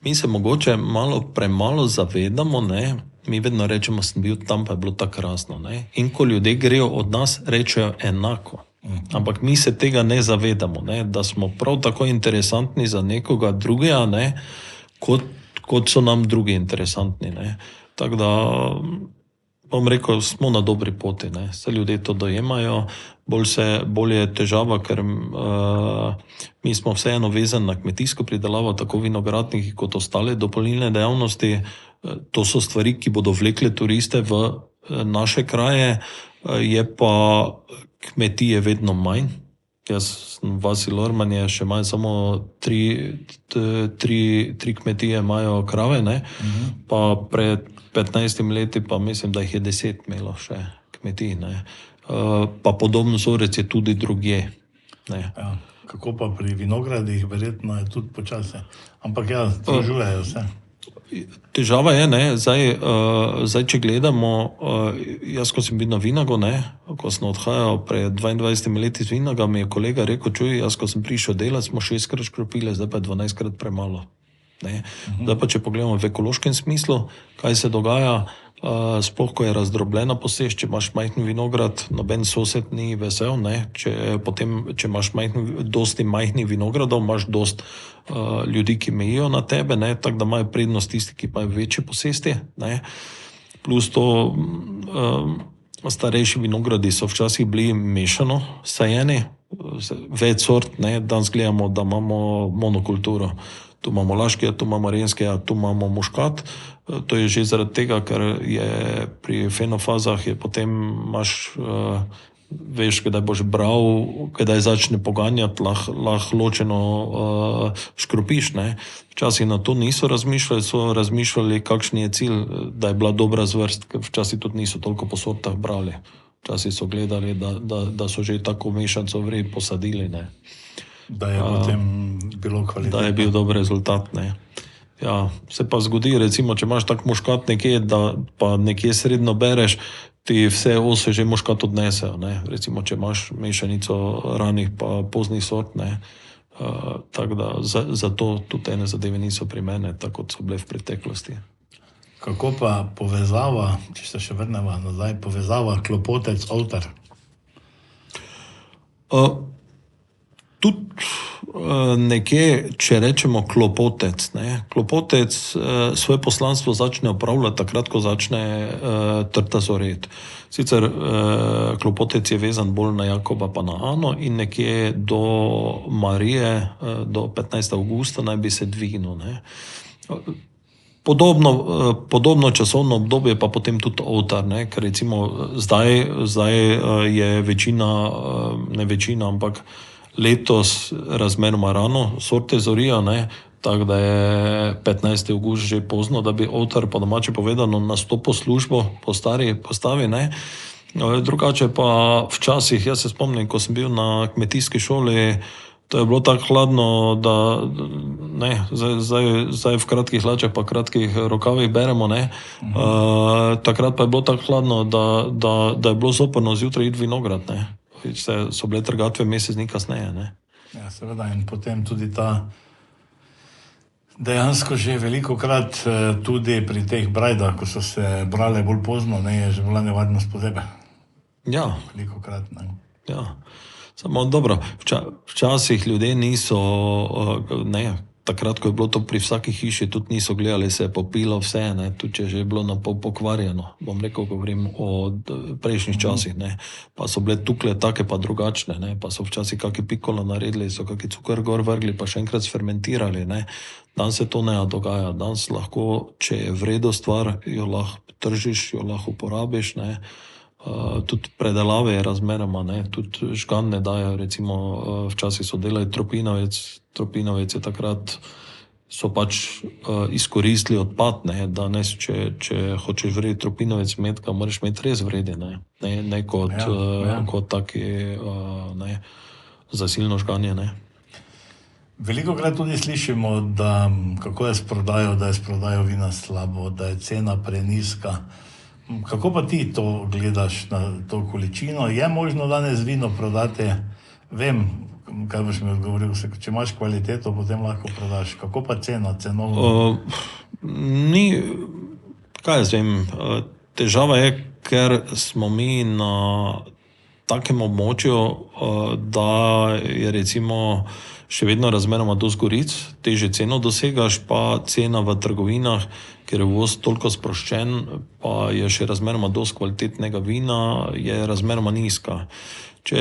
Mi se mogoče premalo zavedamo, ne. Mi vedno rečemo, sem bil tam, pa je bilo tako krasno, ne. In ko ljudje grejo od nas, rečejo enako. Ampak mi se tega ne zavedamo, ne, da smo prav tako interesantni za nekoga drugega, ne, kot so nam drugi interesantni, ne. Tako da, bom rekel, smo na dobri poti, ne. Se ljudje to dojemajo, bolj je težava, ker mi smo vseeno vezani na kmetijsko pridelavo, tako vinogradniki kot ostale dopolnilne dejavnosti. To so stvari, ki bodo vlekle turiste v naše kraje, je pa kmetije vedno manj. Jaz sem Vasi Lorman, je še imajo samo tri kmetije, imajo krave, ne? Pa pred 15 leti pa mislim, da jih je 10 imelo še kmetij, ne? Pa podobno vzorec je tudi drugje, ne? Ja. Kako pa pri vinogradih, verjetno je tudi počasi. Ampak ja, združujejo se. Težava je, ne, zdaj če gledamo, jaz ko sem bil na Vinagu, ne, ko sem odhajal pred 22 leti z Vinaga, mi je kolega rekel, čuj, jaz ko sem prišel delati, smo 6-krat škropili, zdaj pa je 12-krat premalo. Ne. Zdaj pa če pogledamo v ekološkem smislu, kaj se dogaja, sploh ko je razdrobljena posest, če imaš majhen vinograd, noben sosed ni vesel, ne, če imaš dosti majhnih vinogradov, imaš dosti ljudi, ki mejijo na tebe, ne, tako da imajo prednost tisti, ki imajo večje posesti, ne. Plus to, starejši vinogradi so včasih bili mešano sajeni, več sort, ne, danes gledamo, da imamo monokulturo. Tu imamo laške, tu imamo renske, tu imamo muškat. To je že zaradi tega, ker je pri fenofazah je potem imaš, veš, kdaj boš bral, kdaj začne poganjati, lahko ločeno škropiš, ne. Včasih na to niso razmišljali, so razmišljali, kakšen je cilj, da je bila dobra zvrst, ker včasih tudi niso toliko po sortah brali. Včasih so gledali, da so že tako mešanco vrej posadili, ne. Da je potem bilo kvalitetno. Da je bil dober rezultat, ne. Ja, se pa zgodi, recimo, če imaš tak muškat nekje, da pa nekje sredno bereš, ti vse ose že muškat odnesejo, ne. Recimo, če imaš mešanico ranih pa poznih sort, ne. Tako da zato tudi ene zadeve niso pri mene, tako kot so bile v preteklosti. Kako pa povezava, če se še vrneva nazaj, povezava klopotec-ovtar? Tudi nekje, če rečemo klopotec, ne, klopotec svoje poslanstvo začne opravljati takrat, ko začne trta zoreti. Sicer klopotec je vezan bolj na Jakoba pa na Ano in nekje do Marije, do 15. avgusta naj bi se dvignil, ne. Podobno časovno obdobje pa potem tudi ovtar, ne, ker recimo zdaj je večina, ne večina, ampak letos razmeroma rano sorte zorijo, ne, tako da je 15. avgust že pozno, da bi ovtar po domače povedano nastopil službo po stari postavi, ne. Drugače pa včasih, jaz se spomnim, ko sem bil na kmetijski šoli, to je bilo tako hladno, da ne, zdaj v kratkih hlačah pa kratkih rokavih beremo, ne. Takrat pa je bilo tako hladno, da je bilo zoprno zjutraj iti vinograd, ne. So bile trgatve mesec dni kasneje, ne. Ja, seveda, in potem tudi ta dejansko že velikokrat tudi pri teh brajdah, ko so se brale bolj pozno, ne, je že bila nevarnost pozebe. Ja. Velikokrat, ne. Ja. Samo dobro, včasih ljudje niso, ne, takrat, ko je bilo to pri vsaki hiši, tudi niso gledali, se je popilo vse, ne, tudi če že je bilo napol pokvarjeno. Bom rekel, govorim o prejšnjih časih, ne. Pa so bile tukle take pa drugačne, ne, pa so včasih kaki pikolo naredili, so kaki cukor gor vrgli, pa še enkrat sfermentirali, ne. Danes se to ne dogaja. Danes lahko, če je v redu stvar, jo lahko tržiš, jo lahko uporabiš, ne. Tudi predelave je razmeroma, ne, tudi žgan ne dajo, recimo včasih so delali tropinovec je takrat, so pač izkoristili odpad, ne, danes, če hočeš vredi tropinovec imeti, ga moraš imeti res vredi, ne, ne kot, kot taki, ne, zasilno žganje, ne. Velikokrat tudi slišimo, da kako je s prodajo, da je s prodajo vina slabo, da je cena prenizka. Kako pa ti to gledaš na to količino? Je možno danes vino prodati? Vem, kaj boš mi odgovoril, če imaš kvaliteto, potem lahko prodaš. Kako pa cena, cenovno? Ni, kaj jaz vem, težava je, ker smo mi na takem območju, da je recimo še vedno razmeroma dosti goric, težje ceno dosegaš, pa cena v trgovinah, ker je uvoz toliko sproščen, pa je še razmeroma dosti kvalitetnega vina, je razmeroma nizka. Če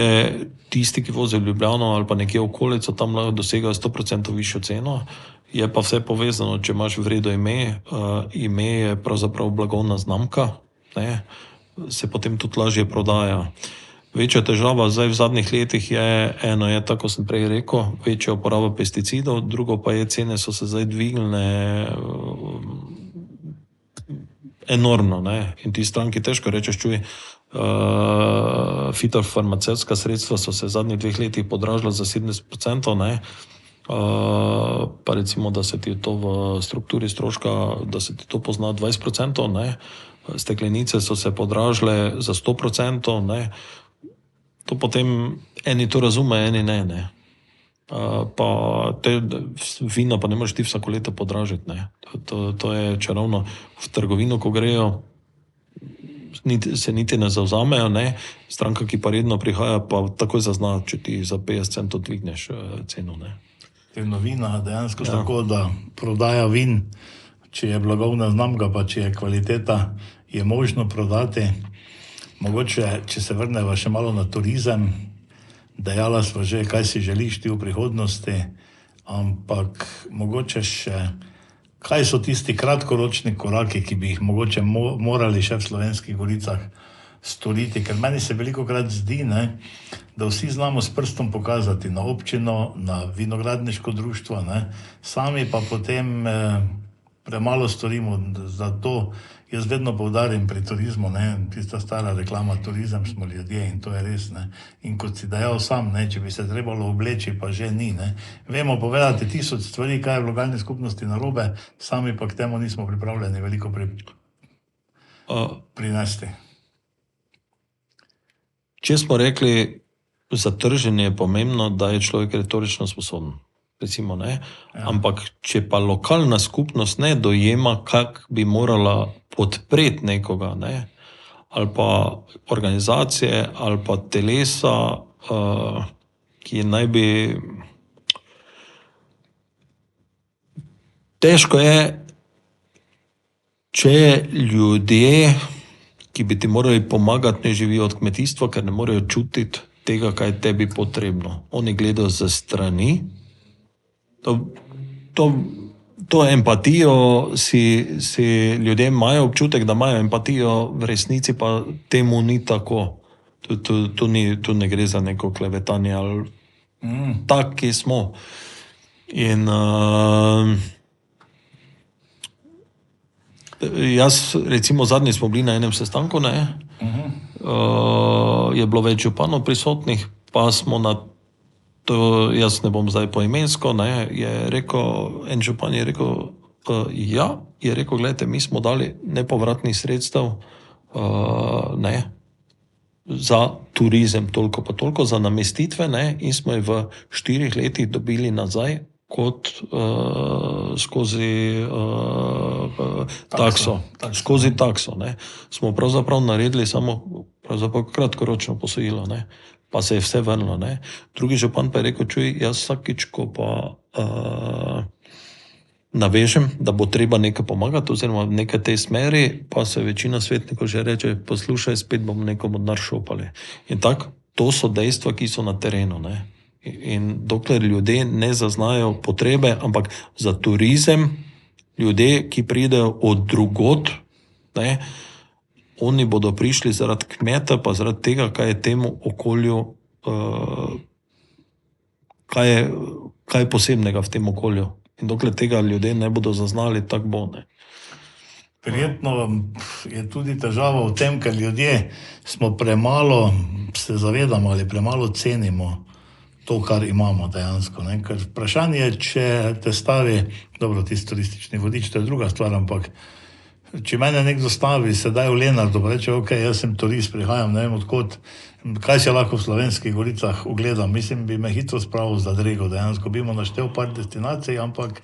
tisti, ki vozijo v Ljubljano ali pa nekje okolico, tam lahko dosegajo 100% višjo ceno, je pa vse povezano, če imaš v redu ime, ime je pravzaprav blagovna znamka, ne, se potem tudi lažje prodaja. Večja težava zdaj v zadnjih letih eno je, tako sem prej rekel, večja uporaba pesticidov, drugo pa je, cene so se zdaj dvignile enormno, ne. In ti stranki težko rečeš, čuj, fitofarmacevtska sredstva so se v zadnjih 2 letih podražila za 70%, ne. Pa recimo, da se ti to v strukturi stroška, da se ti to pozna 20%, ne. Steklenice so se podražile za 100%, ne. To potem eni to razumejo, eni ne. Pa te vina pa ne moreš ti vsako leto podražiti, ne. To je čarovno v trgovino, ko grejo, se niti ne zavzamejo, ne. Stranka, ki pa redno prihaja, pa takoj zazna, če ti za 50 centov dvigneš ceno, ne. Vina dejansko tako, da prodaja vin, če je blagovna znamka, pa če je kvaliteta, je možno prodati. Mogoče, če se vrneva še malo na turizem, dejala sva že, kaj si želiš ti v prihodnosti, ampak mogoče še, kaj so tisti kratkoročni koraki, ki bi jih mogoče morali še v Slovenskih goricah storiti, ker meni se velikokrat zdi, ne, da vsi znamo s prstom pokazati na občino, na vinogradniško društvo, ne, sami pa potem premalo storimo. Zato jaz vedno poudarim pri turizmu, ne, tista stara reklama, turizem smo ljudje, in to je res, ne. In kot si dejal sam, ne, če bi se trebalo obleči, pa že ni, ne. Vemo povedati 1000 stvari, kaj je v lokalni skupnosti narobe, sami pa k temu nismo pripravljeni veliko prinesti. Če smo rekli, za trženje je pomembno, da je človek retorično sposoben. Recimo, ne. Ampak, če pa lokalna skupnost ne dojema, kak bi morala podpreti nekoga, ne, ali pa organizacije, ali pa telesa, ki naj bi... Težko je, če ljudje, ki bi ti morali pomagati, ne živijo od kmetijstva, ker ne morejo čutiti tega, kaj je tebi potrebno. Oni gledajo z strani. To empatijo si ljudje imajo občutek, da imajo empatijo, v resnici pa temu ni tako. Tu ne gre za neko klevetanje ali tak, ki smo. In jaz, recimo, zadnji smo bili na enem sestanku, ne, je bilo več županov prisotnih, pa smo na to, jaz ne bom zdaj poimensko, ne, je rekel, en župan je rekel, je rekel, gledajte, mi smo dali nepovratnih sredstev, ne, za turizem, toliko pa toliko, za namestitve, ne, in smo jih v 4 letih dobili nazaj, kot skozi takso. Skozi takso, ne. Smo pravzaprav naredili samo kratkoročno posojilo, ne. Pa se je vse vrnilo, ne. Drugi župan pa je rekel, čuj, jaz vsakič, ko pa navežem, da bo treba nekaj pomagati, oziroma v nekaj tej smeri, pa se večina svetnikov že reče, poslušaj, spet bomo nekomu denar šopali. In tako, to so dejstva, ki so na terenu, ne. In dokler ljudje ne zaznajo potrebe, ampak za turizem, ljudje, ki pridejo od drugod, ne, oni bodo prišli zaradi kmeta, pa zaradi tega, kaj je temu okolju, kaj je posebnega v tem okolju. In dokler tega ljudje ne bodo zaznali, tako bo, ne. Verjetno je tudi težava v tem, ker ljudje smo premalo, se zavedamo ali premalo cenimo to, kar imamo dejansko, ne. Ker vprašanje je, če te stavi, dobro, tisti turistični vodič, to je druga stvar, ampak če mene nekdo stavi sedaj v Lenartu, pa reče, ok, jaz sem turist, prihajam, ne vem odkot, kaj se lahko v Slovenskih goricah ogledam, mislim, bi me hitro spravil za drego, dejansko bi mu naštel par destinacij, ampak...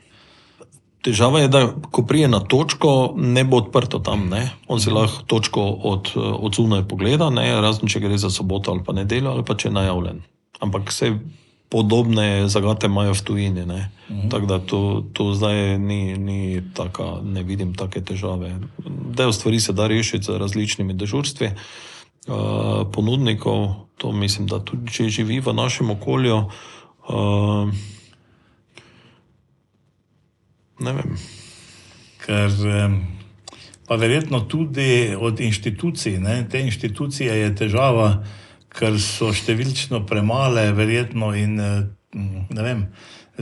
Težava je, da ko prije na točko, ne bo odprto tam, ne. On si lahko točko od zunaj pogleda, ne, razen če gre za soboto ali pa nedeljo, ali pa če je najavljen. Ampak vse podobne zagate imajo v tujini, ne. Tako da to zdaj ni taka, ne vidim take težave. Del stvari se da rešiti z različnimi dežurstvi ponudnikov, to mislim, da tudi če živi v našem okolju, ne vem. Ker pa verjetno tudi od inštitucij, ne, te inštitucije je težava, ker so številčno premale, verjetno, in ne vem,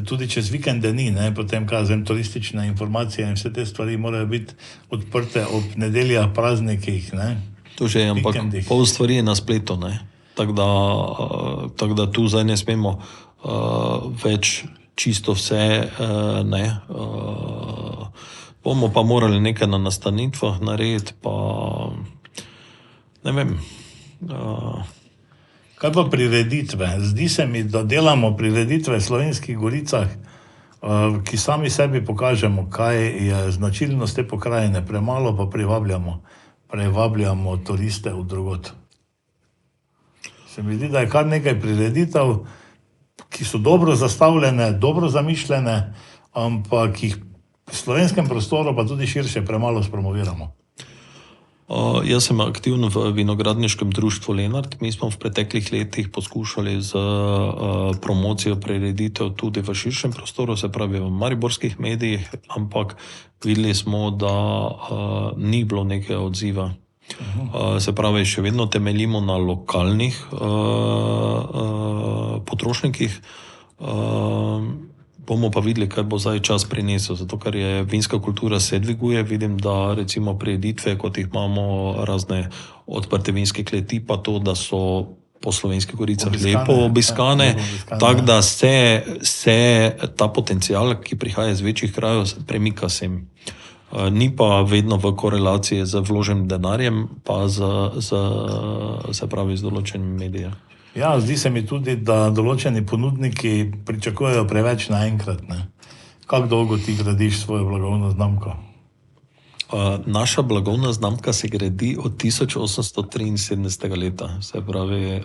tudi čez vikende ni, ne, potem kazem turistične informacije in vse te stvari morajo biti odprte ob nedeljah, praznikih, ne. To že je, ampak Vikendih. pol stvari je na spletu, ne. Tako da tu zdaj ne smemo več čisto vse, ne. Bomo pa morali nekaj na nastanitvah narediti, pa ne vem. Kaj pa prireditve? Zdi se mi, da delamo prireditve v Slovenskih goricah, ki sami sebi pokažemo, kaj je značilnost te pokrajine, premalo pa privabljamo turiste od drugod. Se mi zdi, da je kar nekaj prireditev, ki so dobro zastavljene, dobro zamišljene, ampak jih v slovenskem prostoru pa tudi širše premalo spromoviramo. Jaz sem aktiven v vinogradniškem društvu Lenart. Mi smo v preteklih letih poskušali z promocijo prireditev tudi v širšem prostoru, se pravi v mariborskih medijih, ampak videli smo, da ni bilo nekega odziva. Se pravi, še vedno temeljimo na lokalnih potrošnikih. Bomo pa videli, kaj bo zdaj čas prinesel, zato ker je vinska kultura se dviguje. Vidim, da recimo prireditve, kot jih imamo, razne odprte vinske kleti, pa to, da so po Slovenskih goricah lepo obiskane, tako da se ta potencial, ki prihaja iz večjih krajev, premika sem. Ni pa vedno v korelaciji z vloženim denarjem, pa se pravi z določenim medijem. Ja, zdi se mi tudi, da določeni ponudniki pričakujejo preveč naenkrat, ne. Kako dolgo ti gradiš svojo blagovno znamko? Naša blagovna znamka se gradi od 1873. leta, se pravi,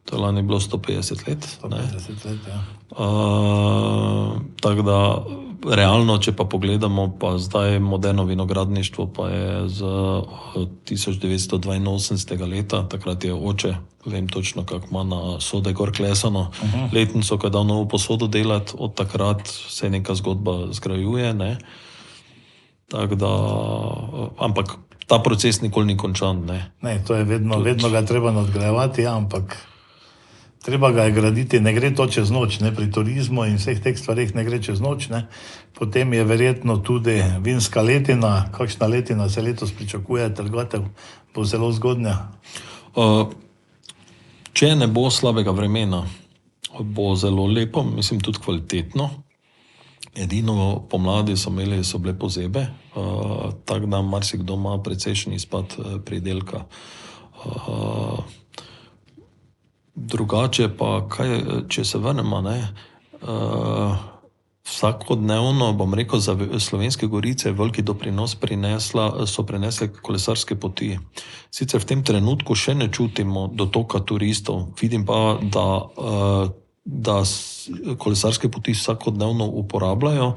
to je lani bilo 150 let. 150 let, ja. Tako da, realno, če pa pogledamo, pa zdaj moderno vinogradništvo pa je z 1982. leta, takrat je oče, vem točno, kako ima na Sode gor klesano letnico, ko je dal novo posodo delati, od takrat se neka zgodba zgrajuje, ne. Tako da, ampak ta proces nikoli ni končan, ne. Ne, to je vedno ga treba nadgrajevati, ja, ampak treba ga je graditi, ne gre to čez noč, ne, pri turizmu in vseh teh stvareh ne gre čez noč, ne. Potem je verjetno tudi vinska letina, kakšna letina se letos pričakuje, trgatev bo zelo zgodnja. Če ne bo slabega vremena, bo zelo lepo, mislim tudi kvalitetno. Edino pomladi so bile pozebe, tako da marsikdo ima precejšen izpad pridelka. Drugače pa, kaj, če se vrnemo, ne, vsakodnevno, bom rekel, za Slovenske gorice veliki doprinos so prinesle kolesarske poti. Sicer v tem trenutku še ne čutimo dotoka turistov, vidim pa, da kolesarske poti vsakodnevno uporabljajo.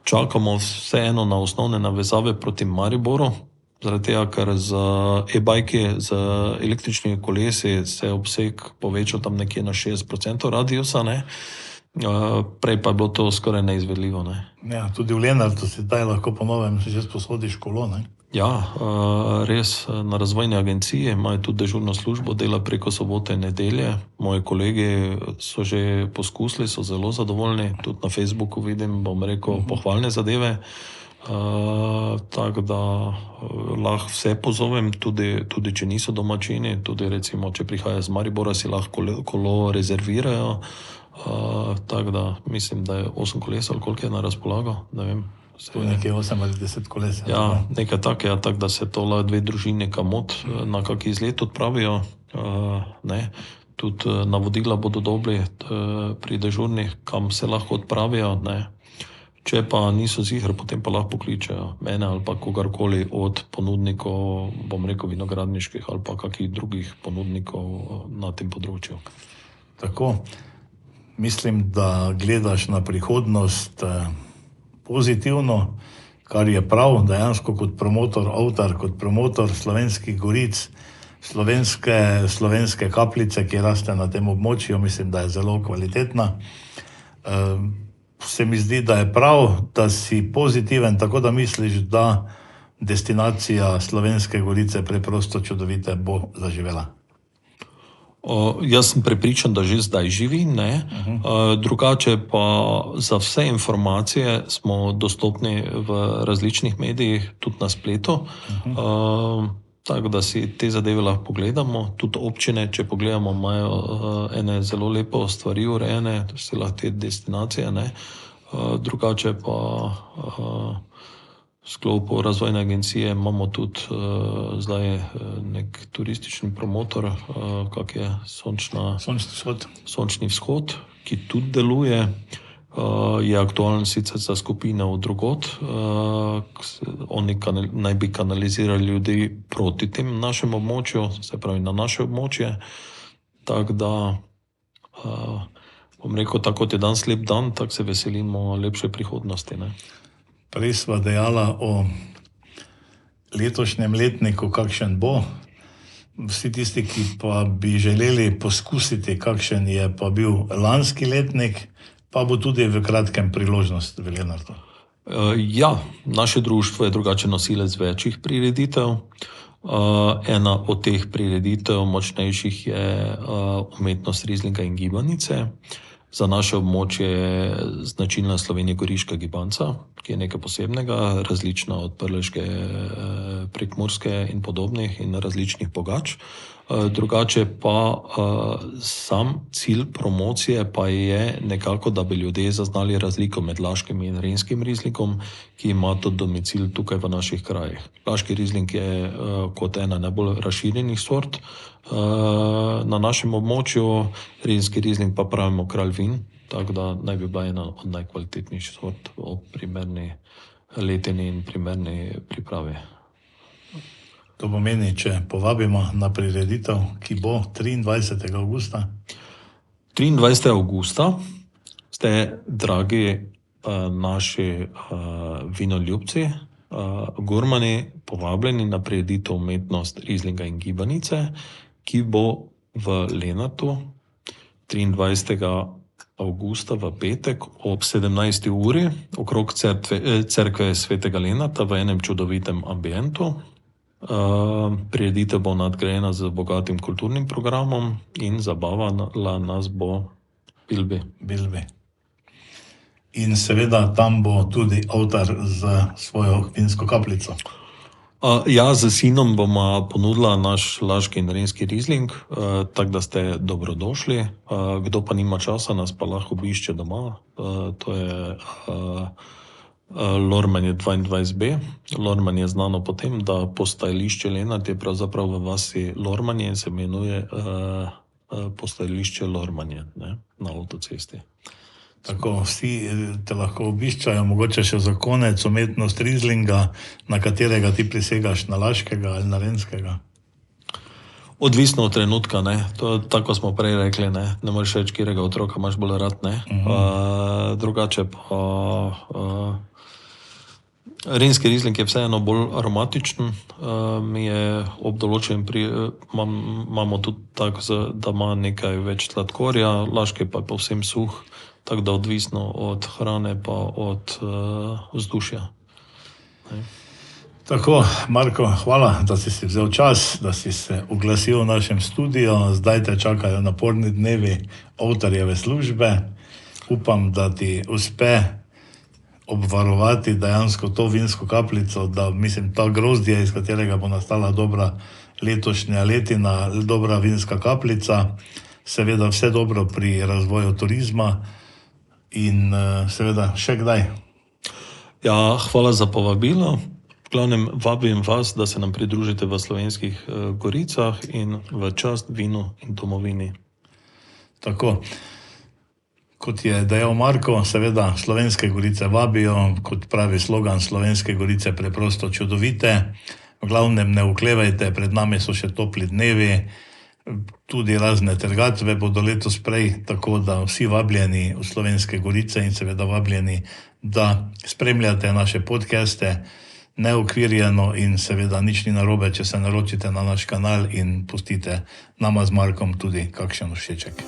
Čakamo vseeno na osnovne navezave proti Mariboru, zaradi tega, ker z e-bajki, z električnimi kolesi se obseg povečal tam nekje na 60% radiusa, ne. Prej pa je bilo to skoraj neizvedljivo, ne. Ja, tudi v Lenartu si zdaj lahko po novem že sposodiš kolo, ne. Ja, res, na razvojni agenciji imajo tudi dežurno službo, dela preko sobote in nedelje. Moji kolegi so že poskusili, so zelo zadovoljni, tudi na Facebooku vidim, bom rekel, pohvalne zadeve. Tako da lahko vse pozovem, tudi če niso domačini, tudi recimo, če prihaja z Maribora, si lahko kolo rezervirajo. Tako da mislim, da je 8 koles ali koliko je na razpolago, ne vem. To je nekje 8 ali 10 koles. Ja, nekaj takega, tako da se to lahko dve družini kamot na kak izlet odpravijo, ne. Tudi navodila bodo dobili pri dežurnih, kam se lahko odpravijo, ne. Če pa niso ziher, potem pa lahko pokličejo mene ali pa kogarkoli od ponudnikov, bom rekel, vinogradniških ali pa kakih drugih ponudnikov na tem področju. Tako, mislim, da gledaš na prihodnost pozitivno, kar je prav, dejansko kot promotor Avtar, kot promotor Slovenskih goric, slovenske kapljice, ki raste na tem območju, mislim, da je zelo kvalitetna. Se mi zdi, da je prav, da si pozitiven, tako da misliš, da destinacija Slovenske gorice preprosto čudovite bo zaživela. Jaz sem prepričan, da že zdaj živi, ne. Drugače pa za vse informacije smo dostopni v različnih medijih, tudi na spletu. Tako da si te zadeve lahko pogledamo. Tudi občine, če pogledamo, imajo ene zelo lepo stvari urejene, to si lahko te destinacije, ne. Drugače pa v sklopu razvojne agencije imamo tudi zdaj nek turistični promotor, kak je Sončni vzhod, ki tudi deluje. Je aktualen sicer za skupine od drugod. Oni naj bi kanalizirali ljudi proti tem našemu območju, se pravi na naše območje. Tako da, bom rekel, tako kot je danes lep dan, tako se veselimo lepše prihodnosti, ne. Prej sva dejala o letošnjem letniku, kakšen bo. Vsi tisti, ki pa bi želeli poskusiti, kakšen je pa bil lanski letnik, pa bo tudi v kratkem priložnost v Lenartu. Ja, naše društvo je drugače nosilec večjih prireditev. Ena od teh prireditev močnejših je umetnost rizlinga in gibanice. Za naše območje je značilna slovenjegoriška gibanca, ki je nekaj posebnega, različna od prleške, prekmurske in podobnih in različnih pogač. Drugače pa sam cilj promocije pa je nekako, da bi ljudje zaznali razliko med laškim in renskim rizlingom, ki ima tudi domicil tukaj v naših krajih. Laški rizling je kot ena najbolj razširjenih sort na našem območju, renski rizling pa pravimo kralj vin, tako da naj bi bila ena od najkvalitetnejših sort ob primerni letini in primerni pripravi. To pomeni, če povabimo na prireditev, ki bo 23. avgusta. 23. avgusta ste, dragi naši vinoljubci, gurmani, povabljeni na prireditev umetnost rizlinga in gibanice, ki bo v Lenartu 23. avgusta v petek ob 17. uri okrog cerkve svetega Lenarta v enem čudovitem ambientu. Prireditev bo nadgrajena z bogatim kulturnim programom in zabavala nas bo Bilbi. In seveda tam bo tudi avtor z svojo vinsko kapljico. Ja, z sinom bomo ponudila naš laški in renski rizling, tako da ste dobrodošli. Kdo pa nima časa, nas pa lahko obišče doma. To je Lormanje 22B. Lormanje je znano po tem, da postajališče Lenart je pravzaprav v vasi Lormanje in se imenuje postajališče Lormanje, ne, na avtocesti. Tako, vsi te lahko obiščajo, mogoče še za konec umetnost rizlinga, na katerega ti prisegaš, na laškega ali na renskega? Odvisno od trenutka, ne. To, tako smo prej rekli, ne. Ne moreš reči, katerega otroka imaš bolj rad, ne. Drugače pa renski rizling je vseeno bolj aromatičen. Mi je ob določenem imamo tudi tako, da ima nekaj več sladkorja, laški pa je povsem suh. Tako da odvisno od hrane pa od vzdušja. Tako, Marko, hvala, da si vzel čas, da si se oglasil v našem studiu. Zdaj te čakajo naporni dnevi avtorjeve službe. Upam, da ti uspe obvarovati dejansko to vinsko kapljico, da, mislim, ta grozdje, iz katerega bo nastala dobra letošnja letina, dobra vinska kapljica. Seveda vse dobro pri razvoju turizma in seveda še kdaj. Ja, hvala za povabilo. V glavnem vabim vas, da se nam pridružite v Slovenskih goricah in v čast vinu in domovini. Tako. Kot je dejal Marko, seveda Slovenske gorice vabijo, kot pravi slogan Slovenske gorice preprosto čudovite. V glavnem ne oklevajte, pred nami so še topli dnevi, tudi razne trgatve bodo letos prej, tako da vsi vabljeni v Slovenske gorice in seveda vabljeni, da spremljate naše podcaste neokvirjeno in seveda nič ni narobe, če se naročite na naš kanal in pustite nama z Markom tudi kakšen všeček.